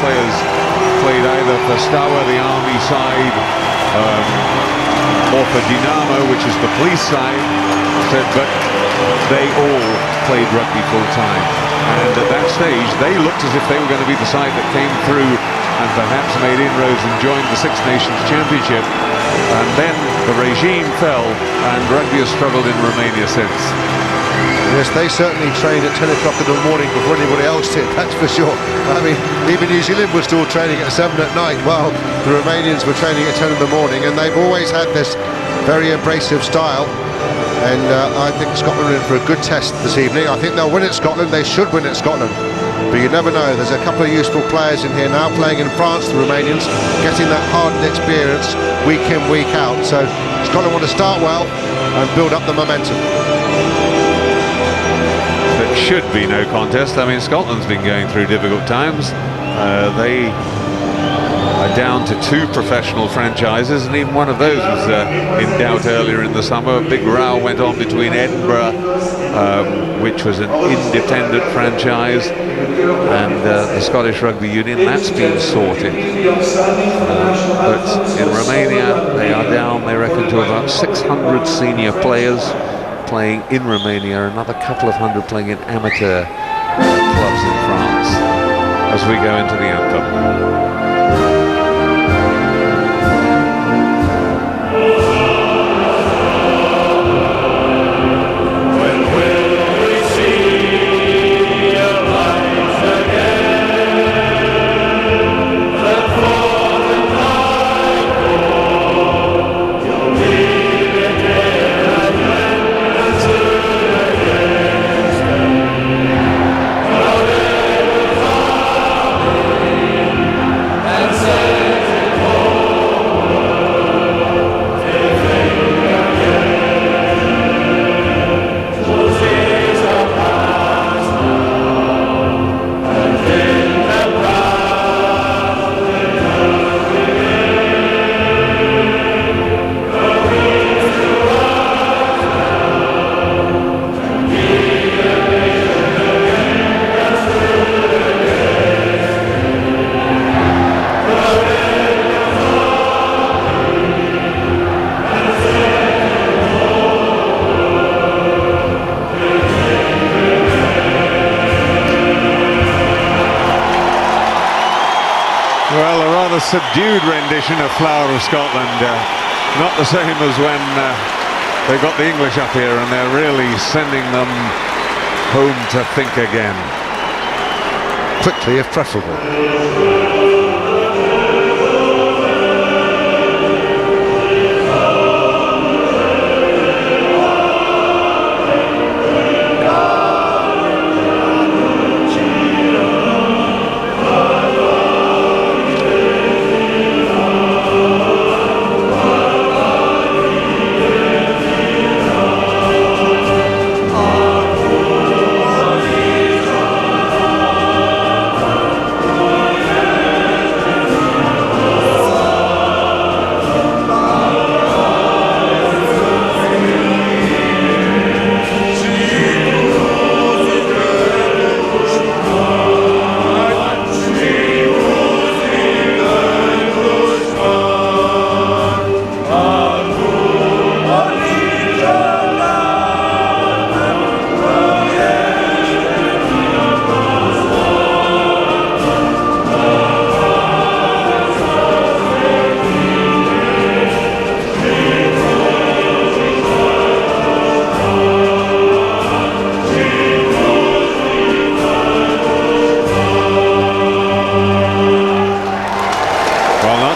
players played either for Stawa, the army side, or for Dinamo, which is the police side, but they all played rugby full-time. And at that stage, they looked as if they were going to be the side that came through and perhaps made inroads and joined the Six Nations Championship. And then the regime fell, and rugby has struggled in Romania since. Yes, they certainly trained at 10 o'clock in the morning before anybody else did, that's for sure. I mean, even New Zealand was still training at 7 at night, while the Romanians were training at 10 in the morning, and they've always had this very abrasive style. And I think Scotland are in for a good test this evening. I think they'll win at Scotland. They should win at Scotland. But you never know. There's a couple of useful players in here now playing in France, the Romanians, getting that hardened experience week in, week out. So Scotland want to start well and build up the momentum. It should be no contest. I mean, Scotland's been going through difficult times. They are down to 2 professional franchises, and even one of those was in doubt earlier in the summer. A big row went on between Edinburgh, which was an independent franchise, and the Scottish Rugby Union. That's been sorted. But in Romania, they are down, they reckon, to about 600 senior players playing in Romania, another couple of hundred playing in amateur clubs in France, as we go into the anthem. Well, a rather subdued rendition of Flower of Scotland, not the same as when they got the English up here, and they're really sending them home to think again. Quickly, if preferable.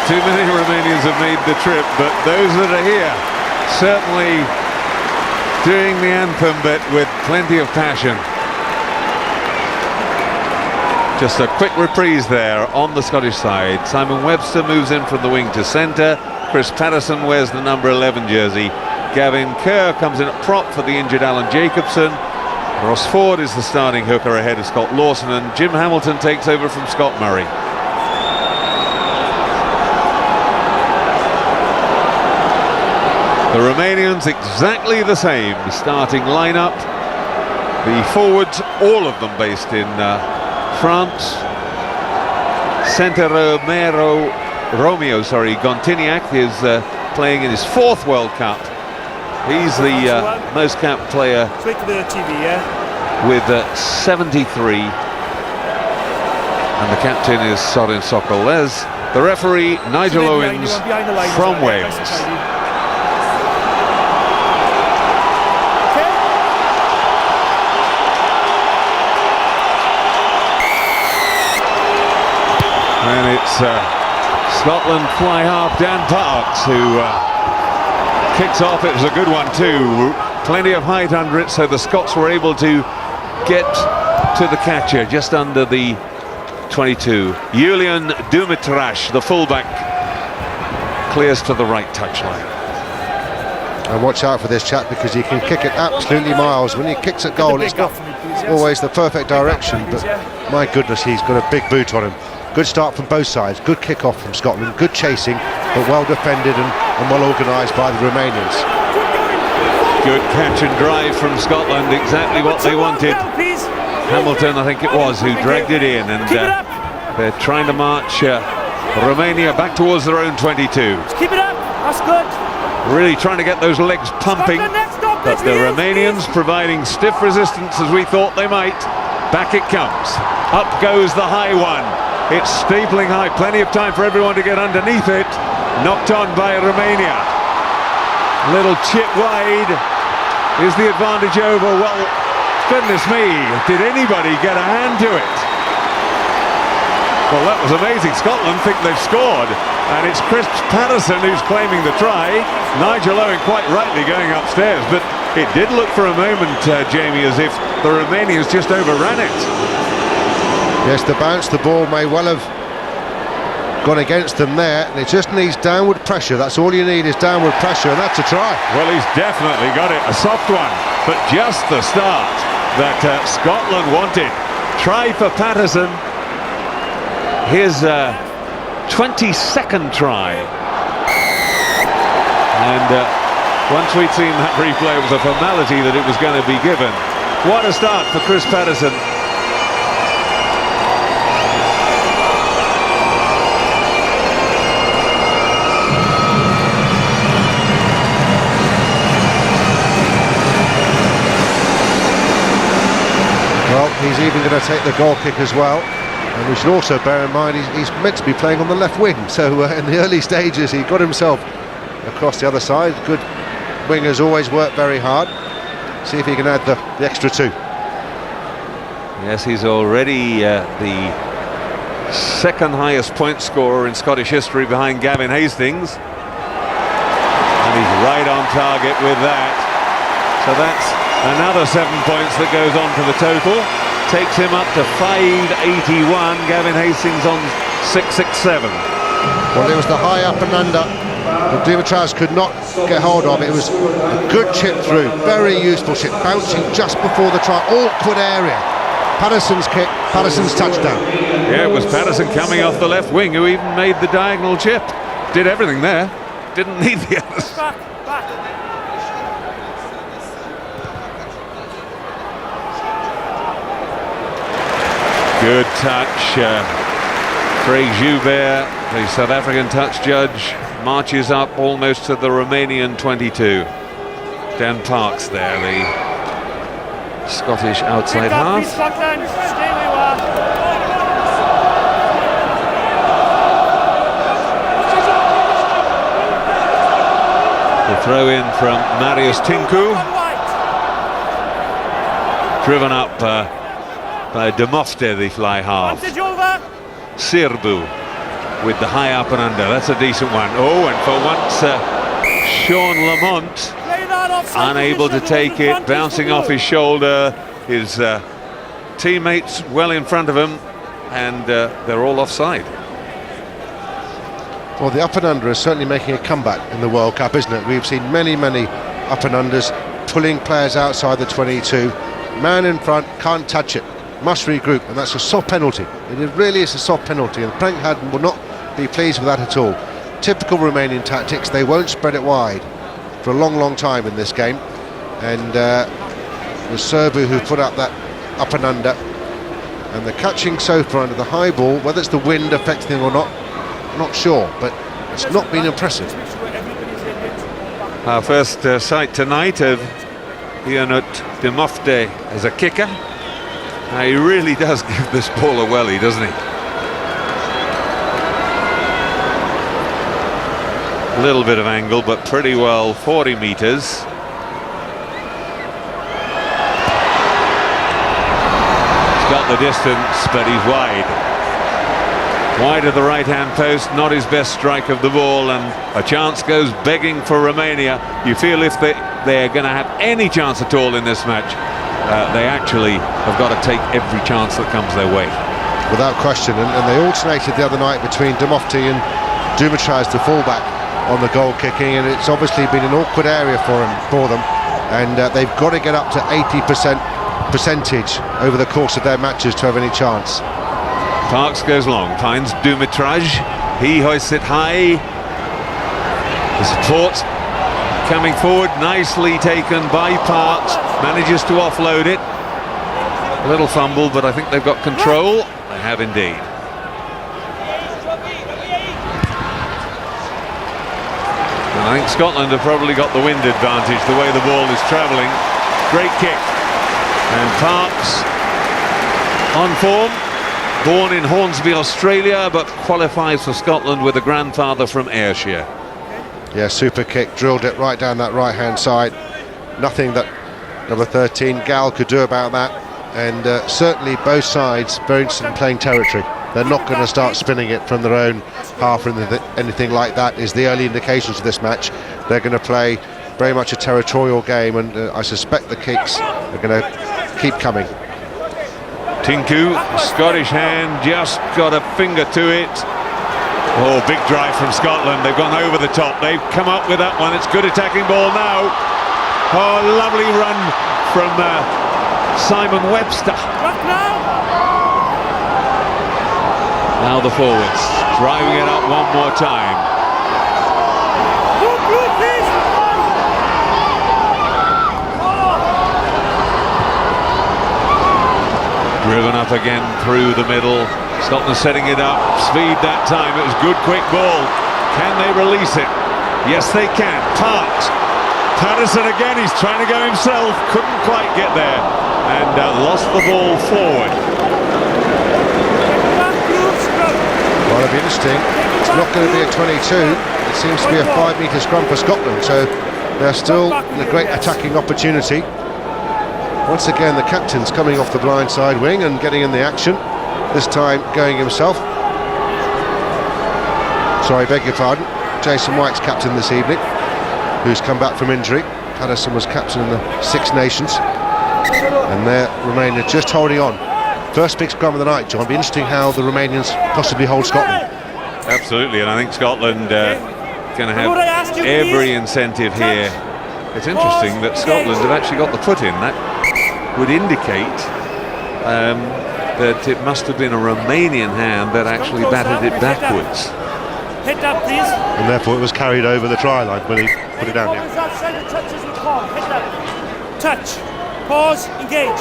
Too many Romanians have made the trip, but those that are here certainly doing the anthem bit with plenty of passion. Just a quick reprise there on the Scottish side. Simon Webster moves in from the wing to centre. Chris Patterson wears the number 11 jersey. Gavin Kerr comes in at prop for the injured Alan Jacobson. Ross Ford is the starting hooker ahead of Scott Lawson, and Jim Hamilton takes over from Scott Murray. The Romanians exactly the same starting lineup. The forwards, all of them based in France. Romeo, Gontiniak is playing in his 4th World Cup. He's the most capped player with 73. And the captain is Sorin Sokol. There's the referee, Nigel Owens from Wales. And it's Scotland fly half Dan Parks who kicks off. It was a good one too. Plenty of height under it, so the Scots were able to get to the catcher just under the 22. Julian Dumitrash, the fullback, clears to the right touchline. And watch out for this chap, because he can kick it absolutely miles. When he kicks at goal, it's not always the perfect direction, but my goodness, he's got a big boot on him. Good start from both sides, good kick-off from Scotland, good chasing, but well defended and well organised by the Romanians. Good catch and drive from Scotland, exactly what they wanted. Hamilton, I think it was, who dragged it in, and they're trying to march Romania back towards their own 22. Keep it up, that's good. Really trying to get those legs pumping, but the Romanians providing stiff resistance as we thought they might. Back it comes, up goes the high one. It's stapling high, plenty of time for everyone to get underneath it. Knocked on by Romania. Little chip wide. Is the advantage over? Well, goodness me, did anybody get a hand to it? Well, that was amazing. Scotland think they've scored, and it's Chris Patterson who's claiming the try. Nigel Owens quite rightly going upstairs, but it did look for a moment, Jamie, as if the Romanians just overran it. Yes, the bounce, the ball may well have gone against them there, and it just needs downward pressure. That's all you need, is downward pressure, and that's a try. Well, he's definitely got it, a soft one, but just the start that Scotland wanted. Try for Patterson, his 22nd try. And once we'd seen that replay, it was a formality that it was going to be given. What a start for Chris Patterson. Well, he's even going to take the goal kick as well. And we should also bear in mind he's meant to be playing on the left wing. So in the early stages, he got himself across the other side. Good wingers always work very hard. See if he can add the extra 2. Yes, he's already the 2nd highest point scorer in Scottish history, behind Gavin Hastings. And he's right on target with that. So that's another 7 points that goes on to the total. Takes him up to 581. Gavin Hastings on 667. Well, it was the high up and under that Dumitras could not get hold of. It was a good chip through, very useful chip, bouncing just before the try. Awkward area. Patterson's kick, Patterson's touchdown. Yeah, it was Patterson coming off the left wing who even made the diagonal chip. Did everything there. Didn't need the others. Back. Good touch. Craig Joubert, the South African touch judge, marches up almost to the Romanian 22. Dan Parks there, the Scottish outside half. Scotland, stay where you are. The throw in from Marius Tinku. Driven up by De Mofte, the fly half. Sirbu with the high up and under. That's a decent one. Oh, and for once Sean Lamont unable to take it, bouncing off his shoulder. His teammates well in front of him, and they're all offside. Well, the up and under is certainly making a comeback in the World Cup, isn't it? We've seen many up and unders, pulling players outside the 22. Man in front, can't touch it, must regroup, and that's a soft penalty. It really is a soft penalty, and Frank Haddon will not be pleased with that at all. Typical Romanian tactics, they won't spread it wide for a long time in this game, and it was Sirbu who put up that up and under. And the catching so far under the high ball, whether it's the wind affecting them or not, not sure, but it's not been impressive. Our first sight tonight of Ionut Dimofte as a kicker. He really does give this ball a welly, doesn't he? A little bit of angle, but pretty well 40 metres. Got the distance, but he's wide of the right-hand post. Not his best strike of the ball, and a chance goes begging for Romania. You feel if they're going to have any chance at all in this match, they actually have got to take every chance that comes their way. Without question, and they alternated the other night between Dimofte and Dumitrai as the fullback on the goal kicking, and it's obviously been an awkward area for them, and they've got to get up to 80% percentage over the course of their matches to have any chance. Parks goes long, finds Dumitrai, he hoists it high. The support coming forward, nicely taken by Parks, manages to offload it. A little fumble, but I think they've got control. They have indeed. And I think Scotland have probably got the wind advantage, the way the ball is travelling. Great kick. And Parks on form, born in Hornsby, Australia, but qualifies for Scotland with a grandfather from Ayrshire. Yeah, super kick, drilled it right down that right-hand side. Nothing that number 13, Gal, could do about that. And certainly both sides very interested in playing territory. They're not going to start spinning it from their own half or anything like that is the early indications of this match. They're going to play very much a territorial game, and I suspect the kicks are going to keep coming. Tinku, Scottish hand, just got a finger to it. Oh, big drive from Scotland. They've gone over the top. They've come up with that one. It's good attacking ball now. Oh, lovely run from Simon Webster. Now the forwards driving it up one more time. Driven up again through the middle. Scotland setting it up. Speed that time. It was good, quick ball. Can they release it? Yes, they can. Parks. Patterson again. He's trying to go himself. Couldn't quite get there. And lost the ball forward. Well, it'll be interesting. It's not going to be a 22. It seems to be a 5-metre scrum for Scotland. So they're still in a great attacking opportunity. Once again, the captain's coming off the blind side wing and getting in the action, this time going himself. Sorry, beg your pardon. Jason White's captain this evening, who's come back from injury. Patterson was captain in the Six Nations. And there, Romania just holding on. First big scrum of the night, John. It'll be interesting how the Romanians possibly hold Scotland. Absolutely, and I think Scotland going to have every incentive here. It's interesting that Scotland have actually got the foot in. That would indicate that it must have been a Romanian hand that actually batted it backwards. Hit that, please. And therefore it was carried over the try line when he put it down. Hit that. Touch. Pause. Engage.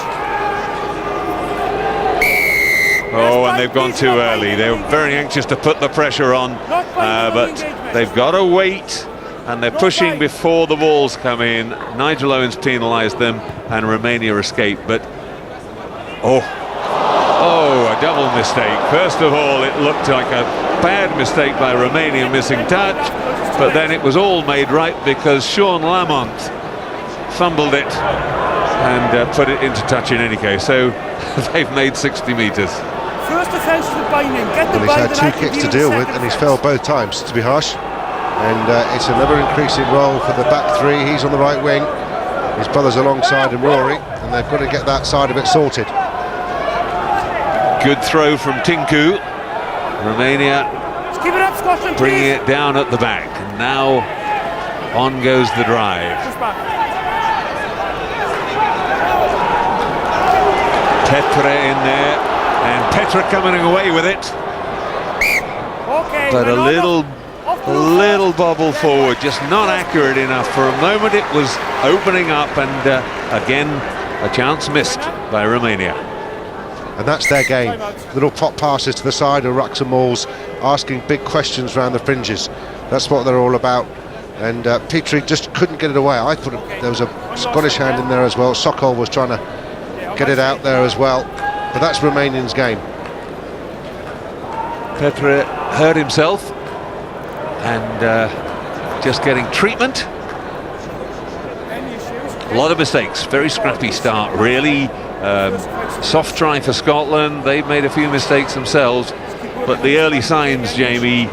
Oh, and they've gone too early. They were very anxious to put the pressure on, but they've got to wait. And they're pushing before the balls come in. Nigel Owens penalised them and Romania escaped, but a double mistake. First of all, it looked like a bad mistake by Romania, missing touch, but then it was all made right because Sean Lamont fumbled it and put it into touch in any case. So they've made 60 metres. First offence with binding. Well, he's had 2 kicks to deal with and he's failed both times, to be harsh. And it's an ever-increasing role for the back three. He's on the right wing, his brother's alongside him, Rory, and they've got to get that side of it sorted. Good throw from Tinku. Romania keep it up, Scotland, bringing it down at the back, and now on goes the drive. Petre in there, and Petre coming away with it, but a little bobble forward, just not accurate enough. For a moment it was opening up, and again a chance missed by Romania. and that's their game. Little pop passes to the side or rucks and mauls, asking big questions around the fringes. That's what they're all about. And Petrie just couldn't get it away. I thought there was a Scottish hand in there as well. Sokol was trying to get it out there as well, but that's Romanian's game. Petre hurt himself and just getting treatment. A lot of mistakes, very scrappy start really. Soft try for Scotland. They've made a few mistakes themselves, but the early signs, Jamie,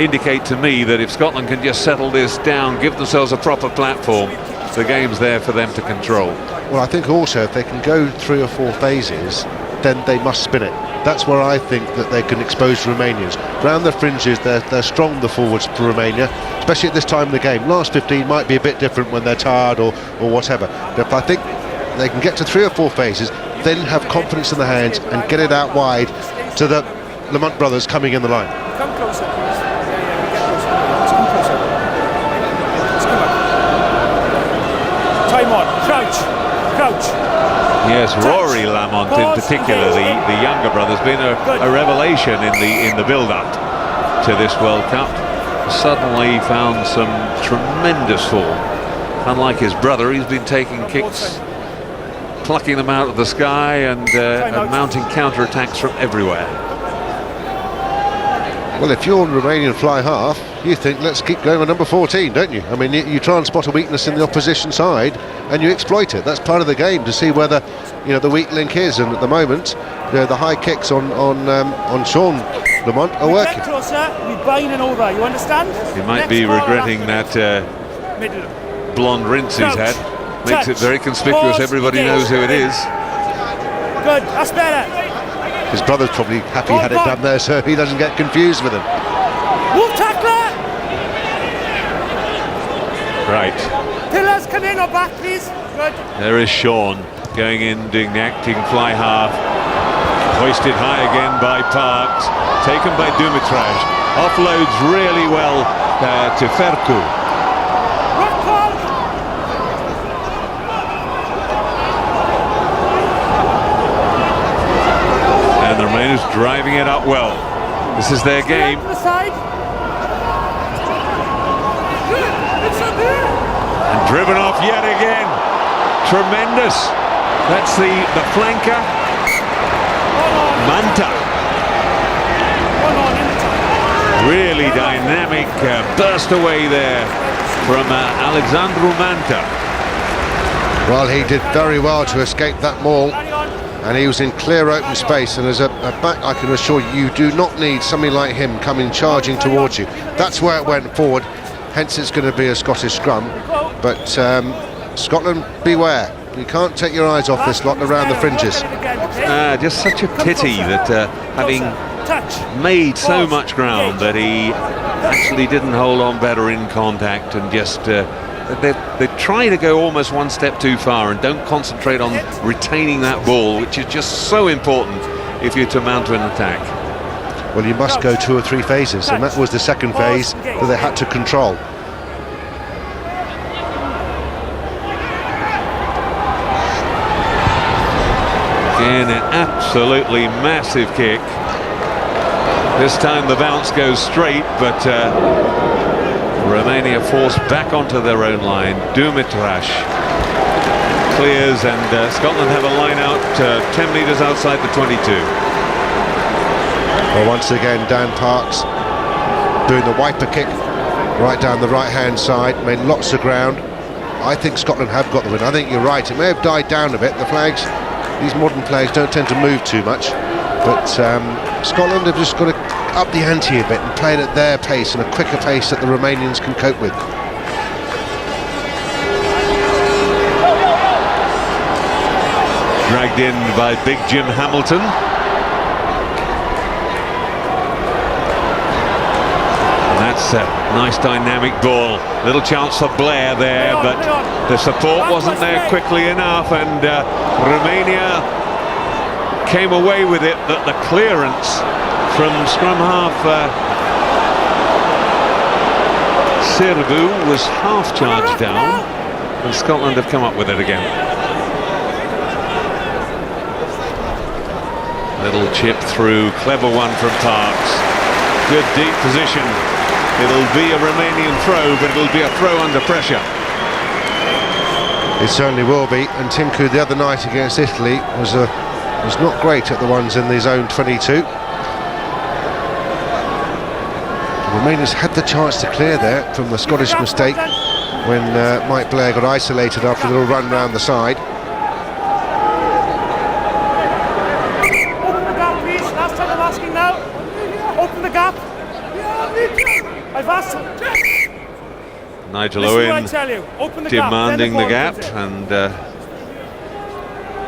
indicate to me that if Scotland can just settle this down, give themselves a proper platform, the game's there for them to control. Well, I think also if they can go 3 or 4 phases, then they must spin it. That's where I think that they can expose the Romanians. Round the fringes, they're strong, the forwards for Romania, especially at this time of the game. Last 15 might be a bit different when they're tired or whatever. But if I think they can get to 3 or 4 phases, then have confidence in the hands and get it out wide to the Lamont brothers coming in the line. Come closer, please. Come closer. Come on. Time on. Crouch. Yes, Rory Lamont in particular, the younger brother, has been a revelation in the build-up to this World Cup. Suddenly found some tremendous form. Unlike his brother, he's been taking kicks, plucking them out of the sky and mounting counter-attacks from everywhere. Well, if you're Romanian fly half, you think, let's keep going on number 14, don't you? I mean, you try and spot a weakness in the opposition side and you exploit it. That's part of the game, to see whether, you know, the weak link is. And at the moment, you know, the high kicks on Sean Lamont are working. Get closer, we're binding over, you understand? He might be regretting that blonde rinse he's had. Makes it very conspicuous, everybody knows who it is. Good, that's better. His brother's probably happy he had it done there so he doesn't get confused with him. Move tackler! Right. Pillars, come in or back, please. Good. There is Sean going in, doing the acting fly half. Hoisted high again by Parks. Taken by Dumitraj. Offloads really well to Ferku. Rock ball! And the Remainers driving it up well. This is their game. To the side. And driven off yet again. Tremendous. That's the flanker. Manta. Really dynamic burst away there from Alexandru Manta. Well, he did very well to escape that maul, and he was in clear open space, and as a back, I can assure you, you do not need somebody like him coming charging towards you. That's where it went forward, hence it's going to be a Scottish scrum. But Scotland, beware. You can't take your eyes off this lot around the fringes. Just such a pity that having made so much ground that he actually didn't hold on better in contact, and just they try to go almost one step too far and don't concentrate on retaining that ball, which is just so important if you're to mount an attack. Well, you must go 2 or 3 phases, and that was the second phase that they had to control. Again, an absolutely massive kick. This time the bounce goes straight, but Romania forced back onto their own line. Dumitraj clears, and Scotland have a line out 10 metres outside the 22. Well, once again, Dan Parks doing the wiper kick right down the right-hand side, made lots of ground. I think Scotland have got the win. I think you're right. It may have died down a bit. The flags, these modern flags, don't tend to move too much, but Scotland have just got to up the ante a bit and play it at their pace and a quicker pace that the Romanians can cope with. Dragged in by big Jim Hamilton. And that's a nice dynamic ball. Little chance for Blair there, but the support wasn't there quickly enough, and Romania came away with it. That the clearance from scrum half Sirbu was half charged down, and Scotland have come up with it again. Little chip through, clever one from Parks. Good deep position. It'll be a Romanian throw, but it'll be a throw under pressure. It certainly will be. And Timku the other night against Italy was not great at the ones in the zone 22. The Romanians had the chance to clear there from the Scottish mistake when Mike Blair got isolated after a little run round the side. Open the gap, please. Last time I'm asking now. Open the gap. I've asked. Nigel Listen what I Owens tell you. Open the demanding the gap. gap, and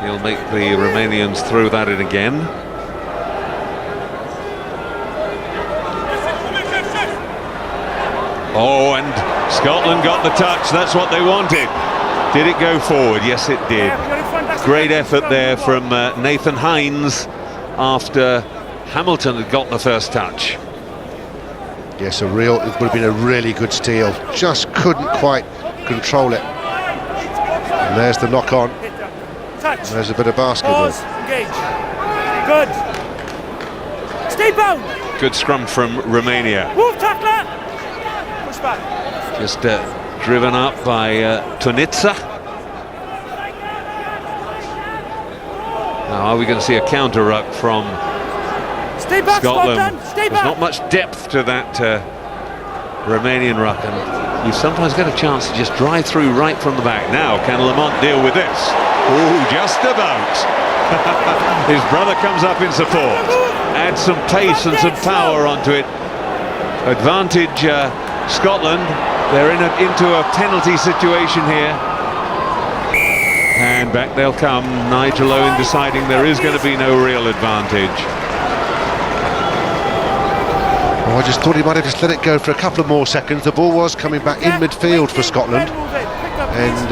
he'll make the Romanians throw that in again. Oh, and Scotland got the touch. That's what they wanted. Did it go forward? Yes, it did. Great effort there from Nathan Hines after Hamilton had got the first touch. Yes, it would have been a really good steal. Just couldn't quite control it. And there's the knock on. Touch. There's a bit of basketball. Pause. Engage. Good. Stay bound. Good scrum from Romania. Move, tackler. Push back. Just driven up by Tunitsa. Now, are we going to see a counter ruck from Stay back, Scotland? Stay There's back. not much depth to that Romanian ruck, and you sometimes get a chance to just drive through right from the back. Now, can Lamont deal with this? Oh, just about. His brother comes up in support. Adds some pace and some power onto it. Advantage Scotland. They're into a penalty situation here. And back they'll come. Nigel Owens deciding there is going to be no real advantage. Oh, I just thought he might have just let it go for a couple of more seconds. The ball was coming back in midfield for Scotland, and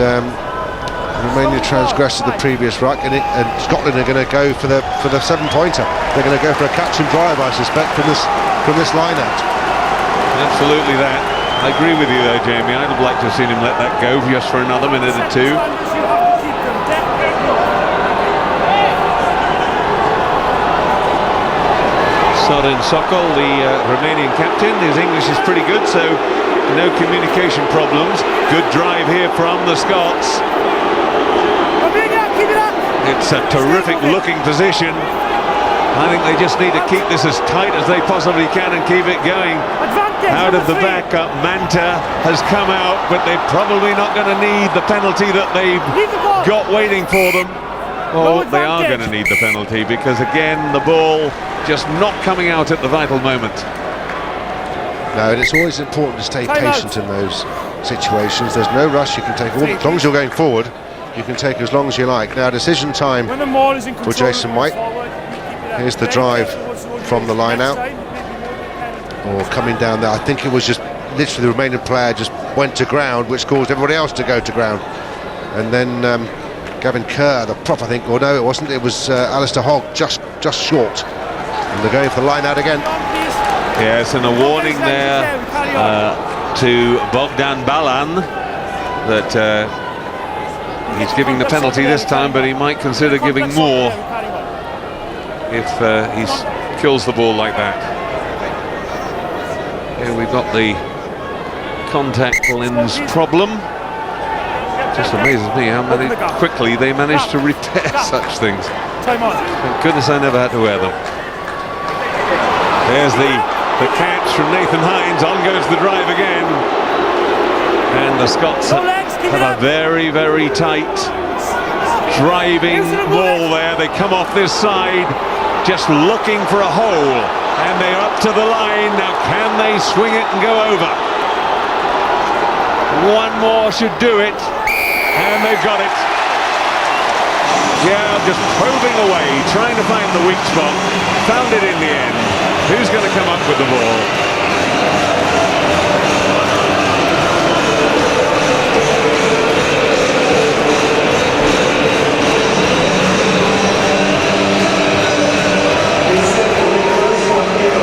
Romania transgressed the previous ruck, and Scotland are going to go for the 7-pointer. They're going to go for a catch and drive, I suspect, from this line-out. Absolutely that. I agree with you though, Jamie. I'd have liked to have seen him let that go just for another minute or two. Sorin Sokol, the Romanian captain, his English is pretty good, so no communication problems. Good drive here from the Scots. It's a terrific looking position. I think they just need to keep this as tight as they possibly can and keep it going. Out of the back, Manta has come out, but they're probably not going to need the penalty that they've got waiting for them. Oh, they are going to need the penalty because, again, the ball just not coming out at the vital moment. No, and it's always important to stay patient in those situations. There's no rush. You can take as long as you're going forward. You can take as long as you like. Now, decision time for Jason White. Here's the drive from the line out, or coming down there. I think it was just literally the Romanian player just went to ground, which caused everybody else to go to ground. And then Gavin Kerr, the prop, I think, or no, it wasn't. It was Alistair Hogg, just short. And they're going for the line out again. Yes, and a warning there to Bogdan Balan that he's giving the penalty this time, but he might consider giving more if he kills the ball like that. Here we've got the contact lens problem. Just amazes me how quickly they managed to repair such things. Thank goodness I never had to wear them. There's the catch from Nathan Hines. On goes the drive again. And the Scots have a very, very tight driving ball there. They come off this side, just looking for a hole. And they're up to the line. Now can they swing it and go over? One more should do it. And they've got it. Yeah, just probing away, trying to find the weak spot. Found it in the end. Who's going to come up with the ball?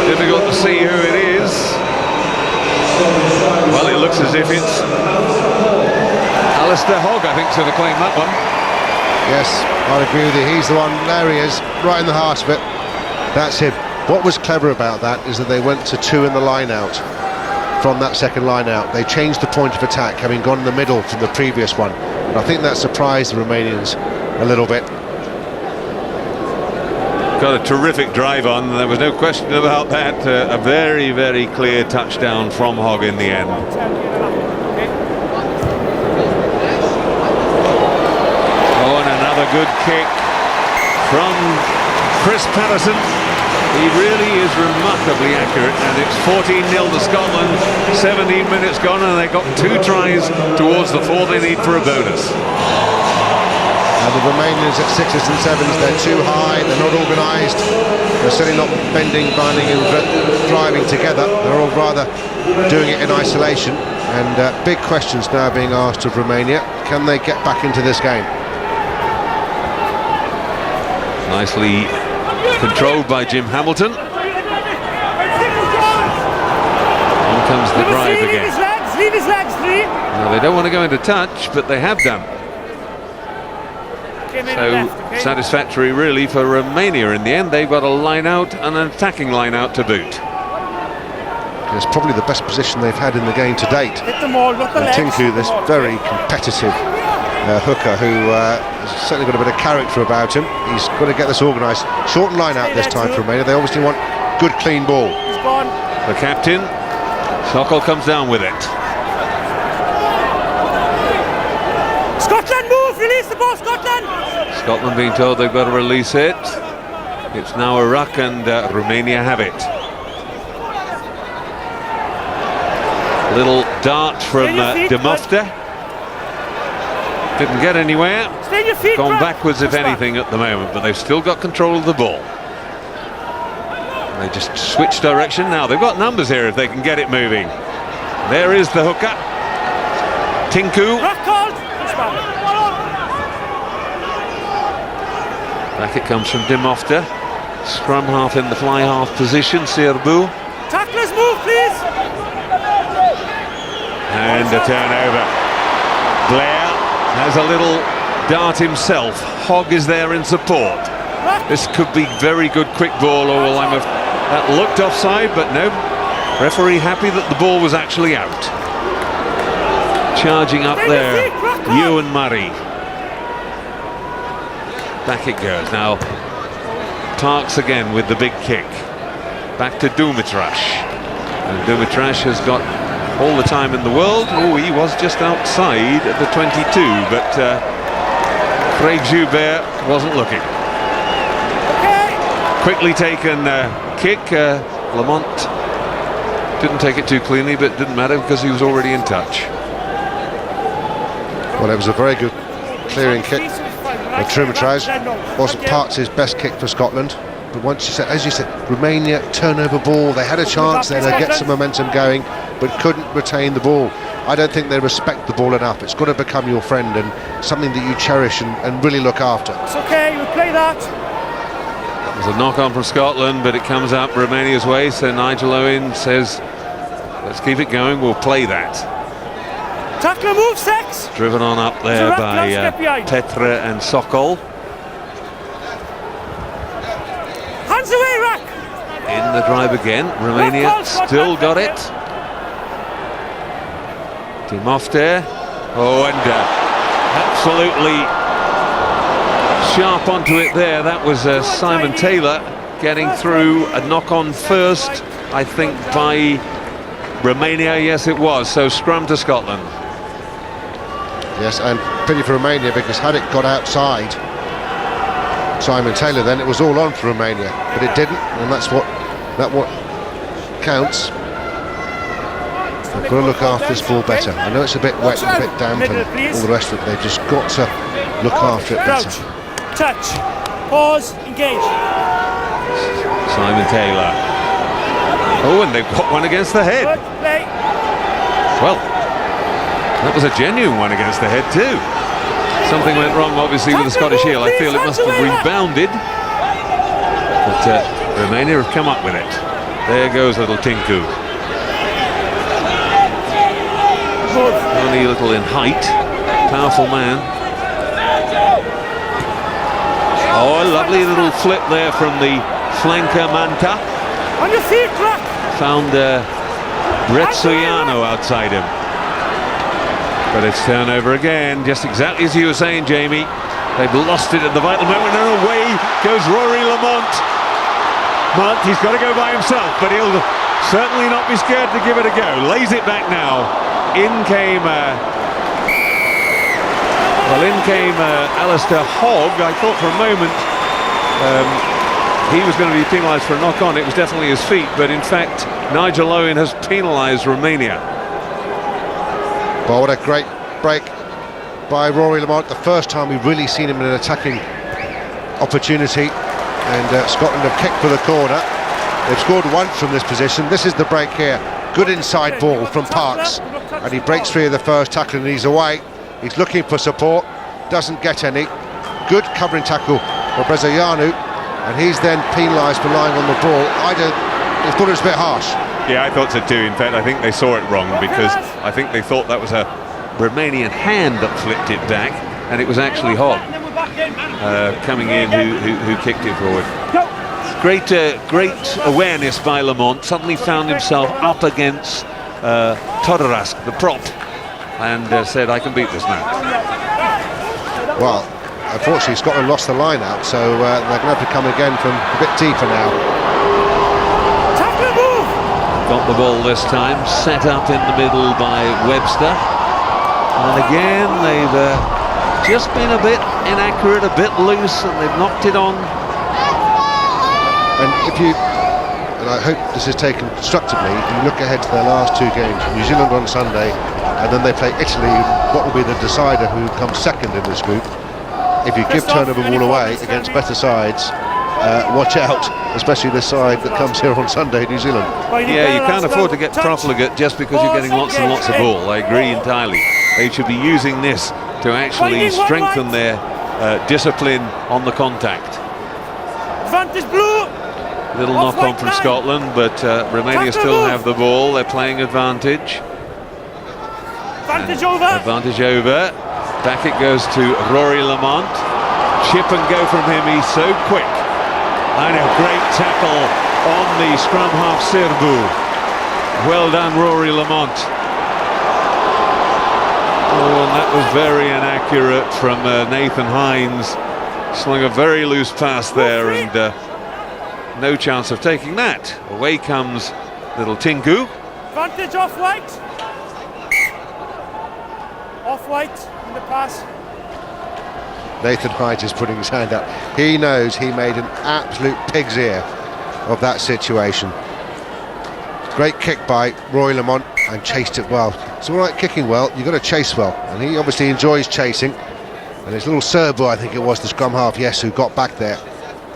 Difficult to see who it is. Well, it looks as if it's Alistair Hogg, I think, to claim that one. Yes, I'll agree with you. He's the one. There he is, right in the heart of it. That's him. What was clever about that is that they went to 2 in the line out. From that second line out, they changed the point of attack, having gone in the middle from the previous one. And I think that surprised the Romanians a little bit. Got a terrific drive on, there was no question about that. A very, very clear touchdown from Hogg in the end. Oh, and another good kick from Chris Patterson. He really is remarkably accurate, and it's 14-0 to Scotland, 17 minutes gone, and they've got 2 tries towards the 4 they need for a bonus. And the Romanians at 6s and 7s, they're too high, they're not organised, they're certainly not bending, binding and driving together. They're all rather doing it in isolation, and big questions now being asked of Romania. Can they get back into this game? Nicely controlled by Jim Hamilton. On comes the drive again. Leave his legs free. Now they don't want to go into touch, but they have done. So satisfactory really for Romania in the end. They've got a line out and an attacking line out to boot. It's probably the best position they've had in the game to date. Hit them all, got the legs. Tinku, this very competitive hooker who has certainly got a bit of character about him. He's got to get this organised. Short line out this time for Romania. They obviously want good clean ball. He's gone. The captain, Sokol, comes down with it. Scotland move, release the ball, Scotland! Scotland being told they've got to release it. It's now a ruck, and Romania have it. Little dart from De Mofte. Didn't get anywhere. Stay on your feet, Gone Rock. backwards if anything at the moment, but they've still got control of the ball. They just switch direction now. They've got numbers here if they can get it moving. There is the hooker. Tinku. Rock called. Back it comes from De Mofte. Scrum half in the fly half position. Sirbu. Tacklers move, please. And a turnover. Blair has a little dart himself. Hogg is there in support. This could be very good quick ball, or that looked offside, but no. Referee happy that the ball was actually out. Charging up there, Ewan Murray. Back it goes. Now, Parks again with the big kick. Back to Dumitrash. And Dumitrash has got all the time in the world. Oh, he was just outside at the 22, but Craig Joubert wasn't looking. Quickly taken kick. Lamont didn't take it too cleanly, but it didn't matter because he was already in touch. Well, it was a very good clearing kick. Dumitrash wasn't Parks' best kick for Scotland, but once you said, as you said, Romania turnover ball. They had a chance there to get some momentum going, but couldn't retain the ball. I don't think they respect the ball enough. It's got to become your friend and something that you cherish and really look after. It's okay, we'll play that. There's a knock on from Scotland, but it comes up Romania's way, so Nigel Owens says, let's keep it going, we'll play that. Tackler move, Sex. Driven on up there by Petre and Sokol. Hands away, Rack. In the drive again. Romania still got it. De Mofte. Oh, and absolutely sharp onto it there. That was Simon Taylor getting through. A knock on first, I think, by Romania. Yes, it was. So scrum to Scotland. Yes, and pity for Romania, because had it got outside Simon Taylor, then it was all on for Romania, but it didn't, and that's what counts. They've got to look after this ball better. I know it's a bit wet and a bit damp and all the rest of it. They've just got to look after it better. Touch, pause, engage. Simon Taylor. Oh, and they've got one against the head. Well, that was a genuine one against the head too. Something went wrong obviously with the Scottish heel. I feel it must have rebounded, but Romania have come up with it. There goes little Tinku. Only a little in height, powerful man. Oh, a lovely little flip there from the flanker Manta. On your feet, crack. Found Retsuiano outside him. But it's turnover again, just exactly as you were saying, Jamie. They've lost it at the vital moment, and away goes Rory Lamont. But he's got to go by himself, but he'll certainly not be scared to give it a go. Lays it back now. In came Alistair Hogg. I thought for a moment he was going to be penalised for a knock-on. It was definitely his feet, but in fact Nigel Owens has penalised Romania. Well, what a great break by Rory Lamont. The first time we've really seen him in an attacking opportunity, and Scotland have kicked for the corner. They've scored once from this position. This is the break here. Good inside ball from Parks, and he breaks free of the first tackle and he's away. He's looking for support, doesn't get any. Good covering tackle for Brezoianu, and he's then penalised for lying on the ball. I thought it was a bit harsh. Yeah, I thought so too. In fact, I think they saw it wrong, because I think they thought that was a Romanian hand that flipped it back, and it was actually Hogg coming in who kicked it forward. Great awareness by Lamont. Suddenly found himself up against Todarask, the prop, and said, I can beat this man. Well, unfortunately Scotland lost the line out, so they're going to have to come again from a bit deeper now. Got the ball this time, set up in the middle by Webster, and again they've just been a bit inaccurate, a bit loose, and they've knocked it on. And I hope this is taken constructively, if you look ahead to their last two games, New Zealand on Sunday, and then they play Italy, what will be the decider who comes second in this group. If you give turnover ball away against better sides, watch out, especially this side that comes here on Sunday, New Zealand. Yeah, you can't afford to get profligate just because you're getting lots and lots of ball. I agree entirely. They should be using this to actually strengthen their discipline on the contact. Advantage blue. Little knock-on from Scotland, but Romania still have the ball. They're playing advantage. Advantage over. Advantage over. Back it goes to Rory Lamont. Chip and go from him. He's so quick. And a great tackle on the scrum half Sirbu. Well done, Rory Lamont. Oh, and that was very inaccurate from Nathan Hines. Slung a very loose pass there, and no chance of taking that. Away comes little Tinku. Advantage off-white. Off-white in the pass. Nathan Hines is putting his hand up. He knows he made an absolute pig's ear of that situation. Great kick by Roy Lamont, and chased it well. It's all right kicking well, you've got to chase well, and he obviously enjoys chasing. And his little Serbo, I think it was, the scrum half, yes, who got back there.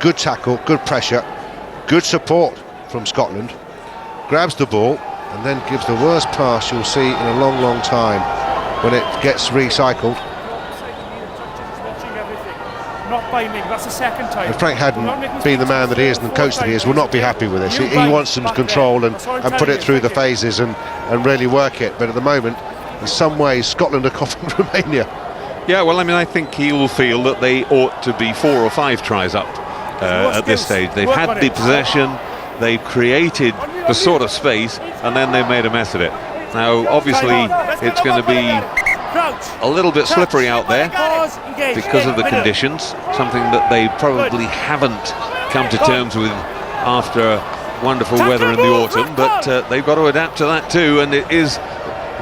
Good tackle, good pressure, good support from Scotland. Grabs the ball and then gives the worst pass you'll see in a long, long time when it gets recycled. Not by me, that's the second time. And Frank Haddon, being the man that he is and the coach that he is, will not be happy with this. He wants some control and put it through the phases and really work it. But at the moment, in some ways, Scotland are copying Romania. Yeah, well, I mean, I think he will feel that they ought to be 4 or 5 tries up at this stage. They've had the possession, they've created the sort of space, and then they've made a mess of it. Now, obviously, it's going to be a little bit slippery out there because of the conditions, something that they probably haven't come to terms with after wonderful weather in the autumn, but they've got to adapt to that too, and it is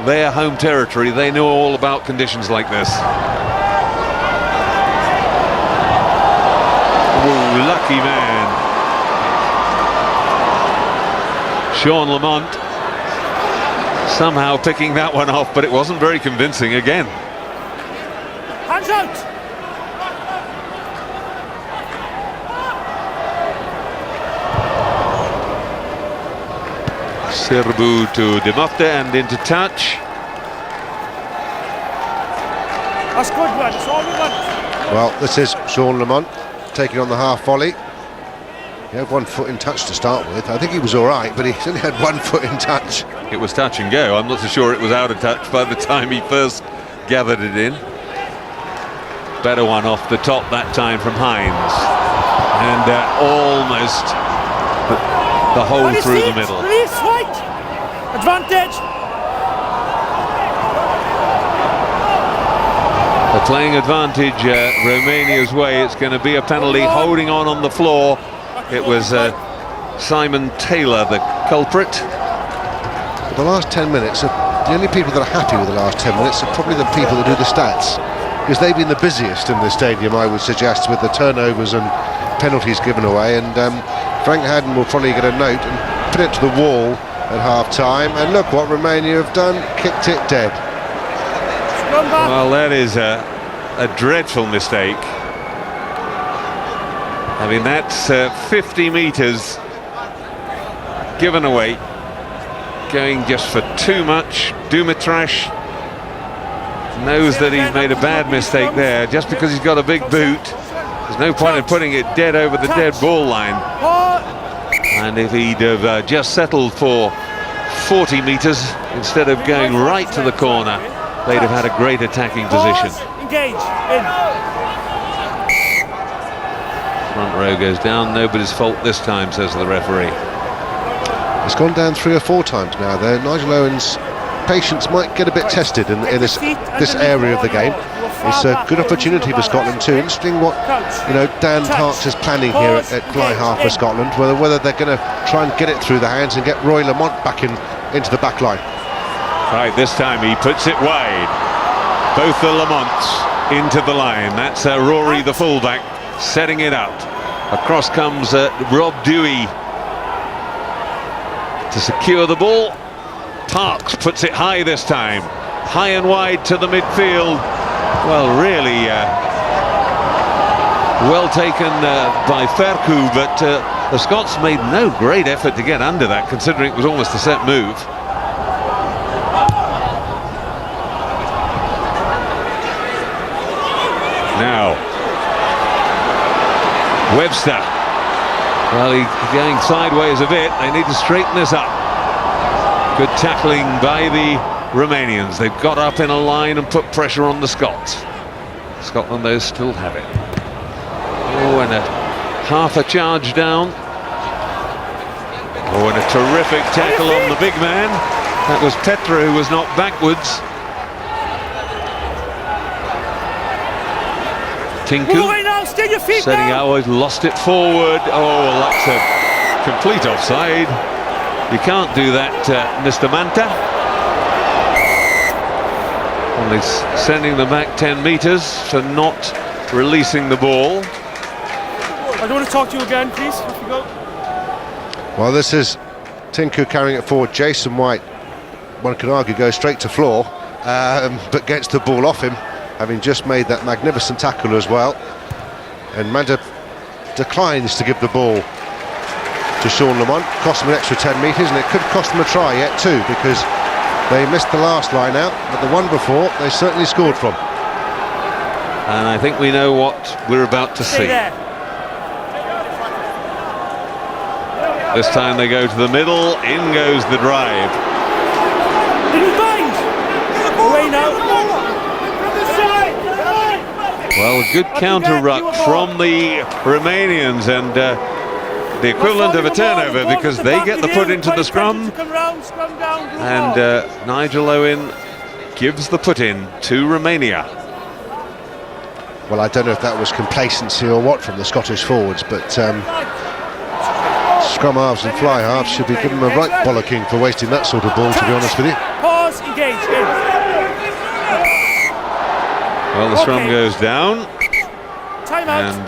their home territory. They know all about conditions like this. Oh, lucky man. Sean Lamont somehow picking that one off, but it wasn't very convincing again. Hands out. Sirbu to Demofte and into touch. That's good, man. That's all we want. Well, this is Sean Lamont taking on the half volley. He had 1 foot in touch to start with. I think he was all right, but he only had 1 foot in touch. It was touch and go. I'm not so sure it was out of touch by the time he first gathered it in. Better one off the top that time from Hines. and almost the hole through the middle. Release, white. Advantage. They're playing advantage Romania's way. It's going to be a penalty. Holding on the floor. It was Simon Taylor, the culprit. For the last 10 minutes, the only people that are happy with the last 10 minutes are probably the people that do the stats, because they've been the busiest in the stadium, I would suggest, with the turnovers and penalties given away. And Frank Haddon will probably get a note and put it to the wall at half-time. And look what Romania have done, kicked it dead. Well, that is a dreadful mistake. I mean, that's 50 metres given away, going just for too much. Dumitrash knows that he's made a bad mistake there. Just because he's got a big boot, there's no point in putting it dead over the dead ball line. And if he'd have just settled for 40 metres instead of going right to the corner, they'd have had a great attacking position. Engage. In. Front row goes down. Nobody's fault this time, says the referee. It's gone down 3 or 4 times now there. Nigel Owens' patience might get a bit tested in this area of the game. It's a good opportunity for Scotland too. Interesting what Dan Parks is planning here at fly half for Scotland, whether they're going to try and get it through the hands and get Roy Lamont back into the back line. Right, this time he puts it wide. Both the Lamonts into the line. That's Rory, the fullback, setting it up. Across comes Rob Dewey to secure the ball. Parks puts it high this time. High and wide to the midfield. Well, really well taken by Ferku, but the Scots made no great effort to get under that, considering it was almost a set move. Now, Webster. Well, he's going sideways a bit. They need to straighten this up. Good tackling by the Romanians. They've got up in a line and put pressure on the Scots. Scotland, though, still have it. Oh, and half a charge down. Oh, and a terrific tackle on the big man. That was Petra who was knocked backwards. Tinku setting out, he's lost it forward. Oh, well, that's a complete offside. You can't do that, Mr. Manta. Well, he's sending them back 10 metres for not releasing the ball. I don't want to talk to you again, please. Off you go. Well, this is Tinku carrying it forward. Jason White, one could argue, goes straight to floor, but gets the ball off him, having just made that magnificent tackle as well. And Manta declines to give the ball to Sean Lamont. Cost him an extra 10 metres, and it could cost them a try yet too, because they missed the last line out, but the one before they certainly scored from. And I think we know what we're about to see. This time they go to the middle, in goes the drive. Away now. Well, a good counter ruck from the Romanians, and the equivalent of a turnover, because they get the foot into the scrum, and Nigel Owen gives the put in to Romania. Well, I don't know if that was complacency or what from the Scottish forwards, but scrum halves and fly halves should be given a right bollocking for wasting that sort of ball, to be honest with you. Pause, engage. Well, the scrum goes down, and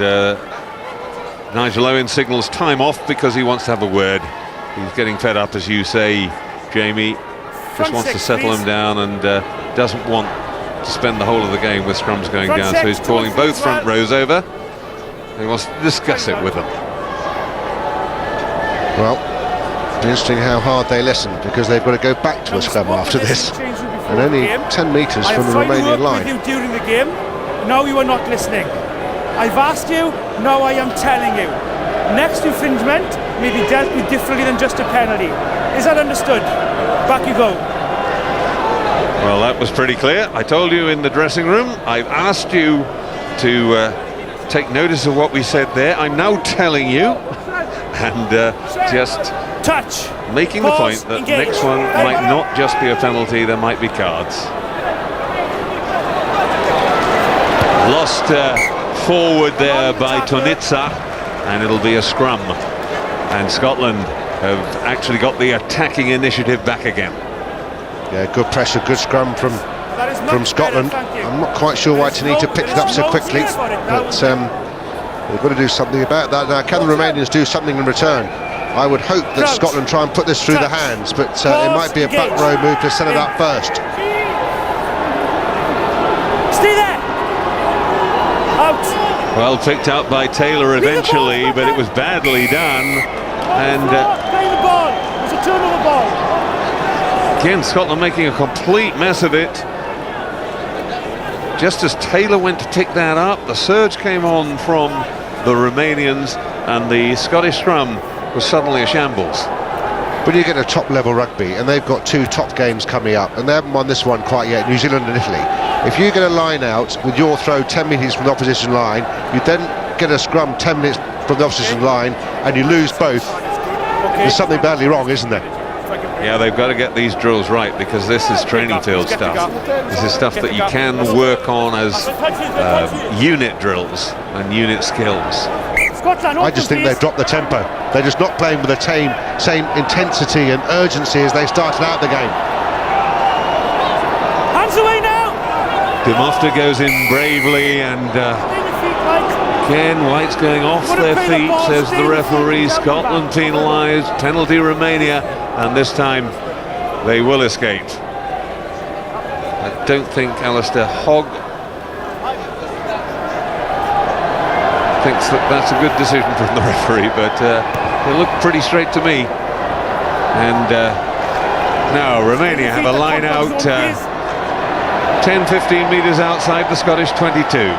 Nigel Owen signals time off because he wants to have a word. He's getting fed up, as you say, Jamie. Just wants to settle him down, and doesn't want to spend the whole of the game with scrums going down. So he's calling both front rows over. He wants to discuss it with them. Well, interesting how hard they listen, because they've got to go back to a scrum after this, and only 10 metres from the Romanian line. I have tried to work with you during the game. Now you are not listening. I've asked you, now I am telling you. Next infringement may be dealt with differently than just a penalty. Is that understood? Back you go. Well, that was pretty clear. I told you in the dressing room, I've asked you to take notice of what we said there. I'm now telling you, and just touch, making pause, the point that engage. the next one might not just be a penalty, there might be cards. Lost forward there by Tonitsa, and it'll be a scrum. And Scotland have actually got the attacking initiative back again. Yeah, good pressure, good scrum from Scotland. I'm not quite sure why Tanita picked it up so quickly, but they've got to do something about that. Now, can the Romanians do something in return? I would hope that Scotland try and put this through the hands, but it might be a back row move to set it up first. Stay there. Out. Well picked up by Taylor eventually, but it was badly done. And play the ball. It's a turnover ball. Again, Scotland making a complete mess of it. Just as Taylor went to pick that up, the surge came on from the Romanians, and the Scottish scrum was suddenly a shambles. When you get a top-level rugby, and they've got 2 top games coming up, and they haven't won this one quite yet, New Zealand and Italy. If you get a line out with your throw 10 metres from the opposition line, you then get a scrum 10 minutes from the opposition line, and you lose both, there's something badly wrong, isn't there? Yeah, they've got to get these drills right, because this is training field stuff. This is stuff that you can work on as unit drills and unit skills. I just think they've dropped the tempo. They're just not playing with the same intensity and urgency as they started out the game. Hands away now. Dimofta goes in bravely, and again, White's going off their feet, says the referee. Scotland penalised, penalty Romania, and this time they will escape. I don't think Alistair Hogg thinks that that's a good decision from the referee, but it looked pretty straight to me. And now Romania have a line out 10-15 metres outside the Scottish 22.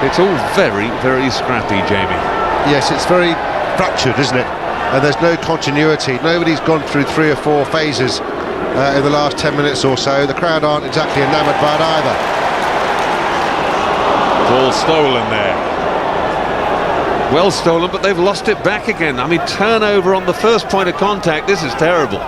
It's all very, very scrappy, Jamie. Yes, it's very fractured, isn't it? And there's no continuity. Nobody's gone through 3 or 4 phases in the last 10 minutes or so. The crowd aren't exactly enamoured by it either. Ball stolen there. Well stolen, but they've lost it back again. I mean, turnover on the first point of contact. This is terrible.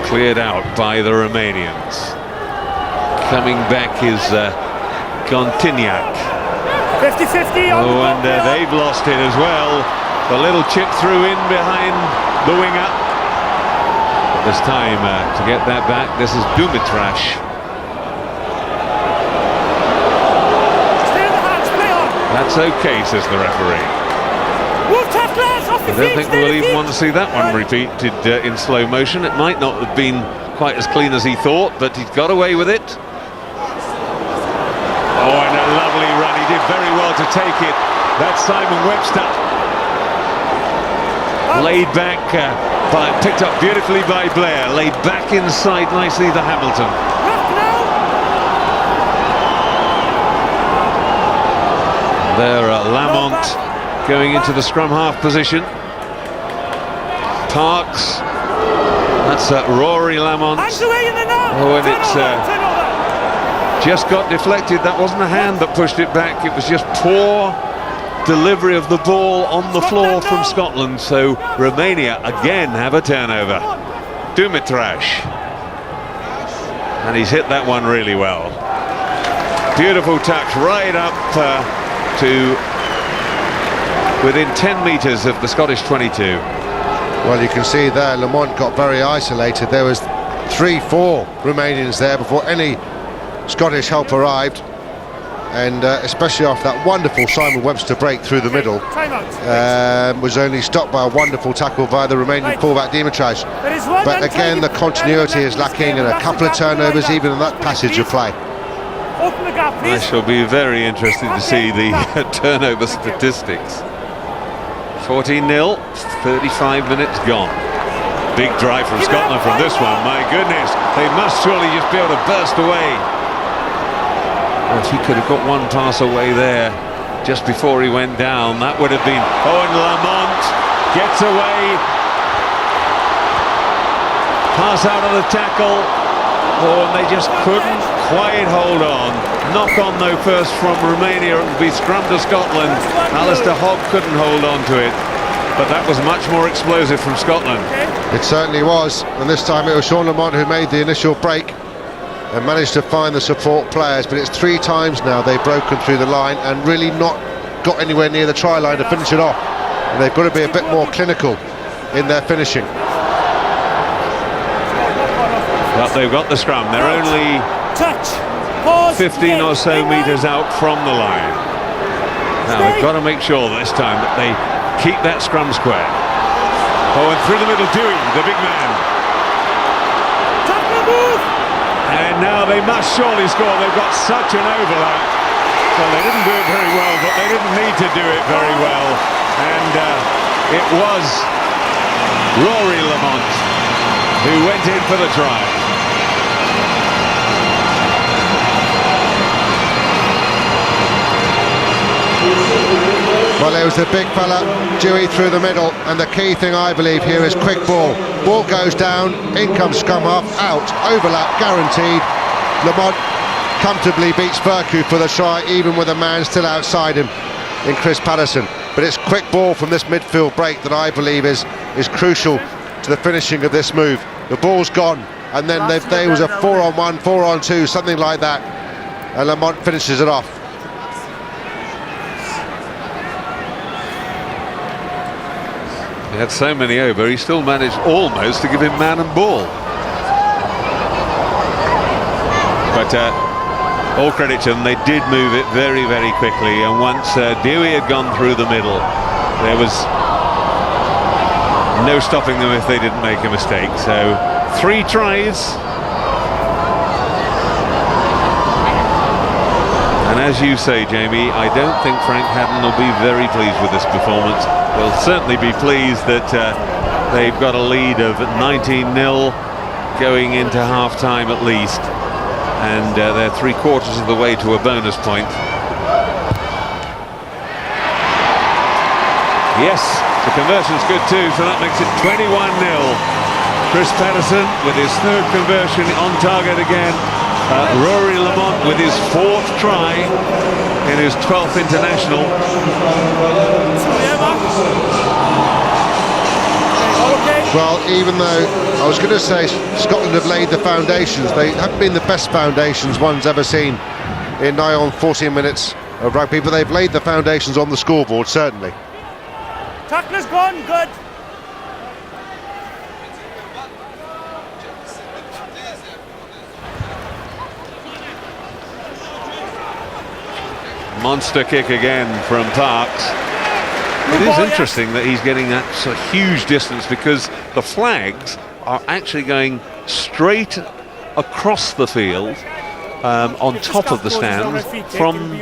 Cleared out by the Romanians. Coming back is Gontignac. 50-50 on and they've lost it as well. The little chip threw in behind the winger. But this time to get that back, this is Dumitrash. That's okay, says the referee. I don't think we'll even want to see that one repeated in slow motion. It might not have been quite as clean as he thought, but he's got away with it. Oh, and a lovely run. He did very well to take it. That's Simon Webster. Laid back, picked up beautifully by Blair. Laid back inside nicely to Hamilton. There, Lamont going into the scrum half position. Parks, that's Rory Lamont. Oh, and it's just got deflected. That wasn't a hand that pushed it back, it was just poor delivery of the ball on the floor from Scotland. So Romania again have a turnover. Dumitrash, and he's hit that one really well. Beautiful touch right up to within 10 metres of the Scottish 22. Well, you can see there Lamont got very isolated. There was 3-4 Romanians there before any Scottish help arrived, and especially after that wonderful Simon Webster break through the middle, was only stopped by a wonderful tackle by the Romanian fullback Dimitraj. But again, the continuity is lacking, and a couple of turnovers even in that passage of play. I shall be very interested to see the turnover statistics. 14-0, 35 minutes gone. Big drive from Scotland from this one, my goodness. They must surely just be able to burst away. Well, if he could have got one pass away there just before he went down, that would have been... Oh, and Lamont gets away. Pass out of the tackle. Oh, and they just couldn't quite hold on. Knock on though first from Romania. It would be scrum to Scotland. Alistair Hogg couldn't hold on to it, but that was much more explosive from Scotland. It certainly was, and this time it was Sean Lamont who made the initial break and managed to find the support players, but it's 3 times now they've broken through the line and really not got anywhere near the try line to finish it off, and they've got to be a bit more clinical in their finishing. But they've got the scrum. They're only 15 or so metres out from the line. Now they've got to make sure this time that they keep that scrum square. Oh, and through the middle, Dewey, the big man. And now they must surely score. They've got such an overlap. Well, they didn't do it very well, but they didn't need to do it very well. And it was Rory Lamont who went in for the try. Well, it was the big fella, Dewey, through the middle, and the key thing I believe here is quick ball. Ball goes down, in comes scrum half, out, overlap guaranteed. Lamont comfortably beats Furku for the try, even with a man still outside him in Chris Patterson. But it's quick ball from this midfield break that I believe is crucial to the finishing of this move. The ball's gone, and then there was a 4-on-1, 4-on-2, something like that, and Lamont finishes it off. He had so many over, he still managed almost to give him man and ball. But all credit to them, they did move it very, very quickly, and once Dewey had gone through the middle, there was no stopping them if they didn't make a mistake. So 3 tries. And as you say, Jamie, I don't think Frank Haddon will be very pleased with this performance. They'll certainly be pleased that they've got a lead of 19-0 going into half-time at least, and they're 3/4 of the way to a bonus point. Yes, the conversion's good too, so that makes it 21-0. Chris Patterson with his 3rd conversion on target again. Rory Lamont with his 4th try in his 12th international. Well, even though I was going to say Scotland have laid the foundations, they haven't been the best foundations one's ever seen in nigh on 14 minutes of rugby, but they've laid the foundations on the scoreboard, certainly. Tackler's gone, good. Monster kick again from Parks. It is interesting that he's getting that sort of huge distance, because the flags are actually going straight across the field on top of the stand from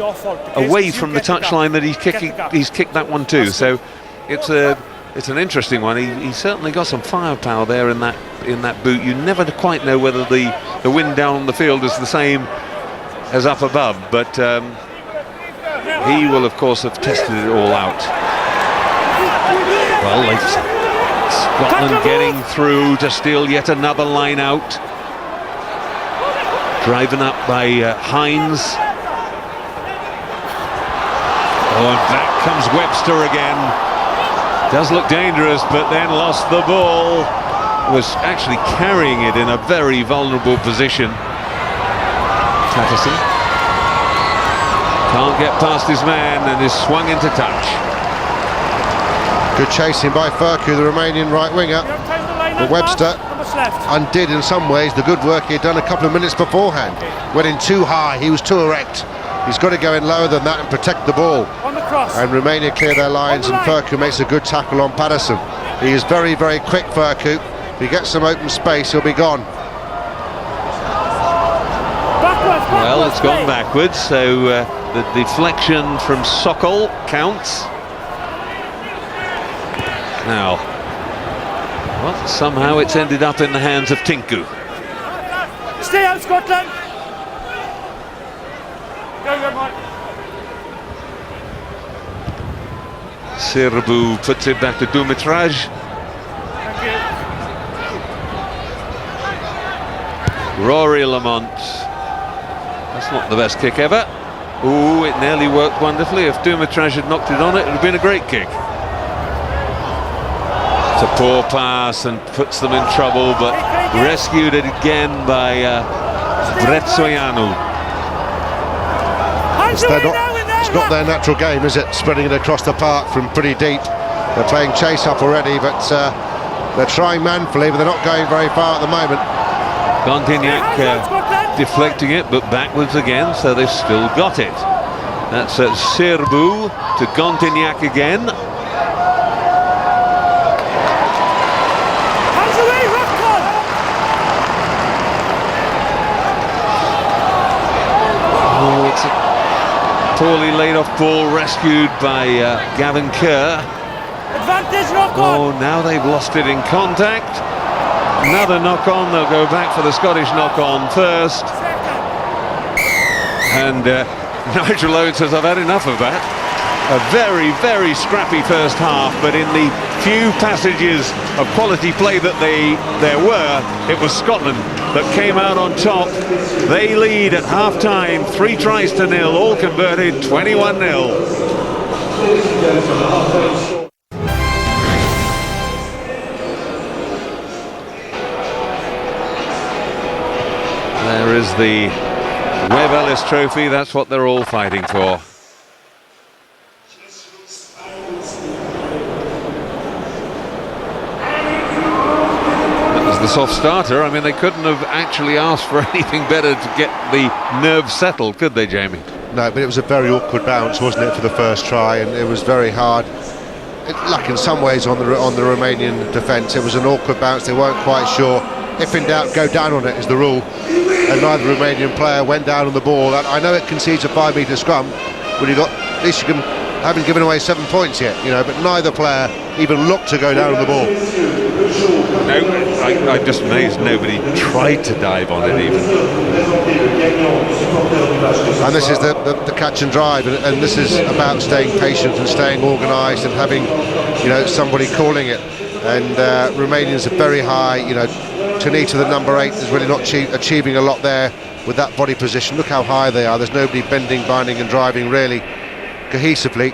away from the touchline that he's kicked that one too. So it's an interesting one. He's certainly got some firepower there in that boot. You never quite know whether the wind down on the field is the same as up above, but he will of course have tested it all out. Well, Scotland getting through to steal yet another line out. Driven up by Hines. Oh, and back comes Webster again. Does look dangerous, but then lost the ball. Was actually carrying it in a very vulnerable position. Patterson can't get past his man and is swung into touch. Good chasing by Furku, the Romanian right winger. But Webster undid in some ways the good work he had done a couple of minutes beforehand. Went in too high, he was too erect. He's got to go in lower than that and protect the ball. And Romania clear their lines, and Furku makes a good tackle on Patterson. He is very, very quick, Furku. If he gets some open space, he'll be gone. Well, it's gone backwards, so the deflection from Sokol counts. Now, well, somehow it's ended up in the hands of Tinku. Stay out, Scotland! Go, Mike. Serbu puts it back to Dumitraj. Thank you. Rory Lamont. That's not the best kick ever. Ooh, it nearly worked wonderfully. If Dumitraj had knocked it on, it would have been a great kick. It's a poor pass and puts them in trouble, but rescued it again by Bretsoianu. It's not their natural game, is it? Spreading it across the park from pretty deep. They're playing chase up already, but they're trying manfully, but they're not going very far at the moment. Contignac deflecting it, but backwards again, so they've still got it. That's Serbu to Contignac again. Hands away, Rockcon! Oh, it's a poorly laid off ball, rescued by Gavin Kerr. Advantage, Rockcon! Oh, now they've lost it in contact. Another knock-on. They'll go back for the Scottish knock-on first. And Nigel Owens says, I've had enough of that. A very, very scrappy first half, but in the few passages of quality play that there were, it was Scotland that came out on top. They lead at half-time, 3 tries to 0, all converted, 21-0. There is the Webb Ellis Trophy. That's what they're all fighting for. That was the soft starter. I mean, they couldn't have actually asked for anything better to get the nerves settled, could they, Jamie? No, but it was a very awkward bounce, wasn't it, for the first try, and it was very hard. Like in some ways on the Romanian defence, it was an awkward bounce. They weren't quite sure. If in doubt, go down on it is the rule, and neither Romanian player went down on the ball. I know it concedes a 5-metre scrum, but at least you haven't given away 7 points yet, you know. But neither player even looked to go down on the ball. No, I'm just amazed nobody tried to dive on it even. And this is the catch and drive, and this is about staying patient and staying organised and having, you know, somebody calling it. And Romanians are very high, you know. Tanita, the number 8, is really not achieving a lot there with that body position. Look how high they are. There's nobody bending, binding and driving really cohesively.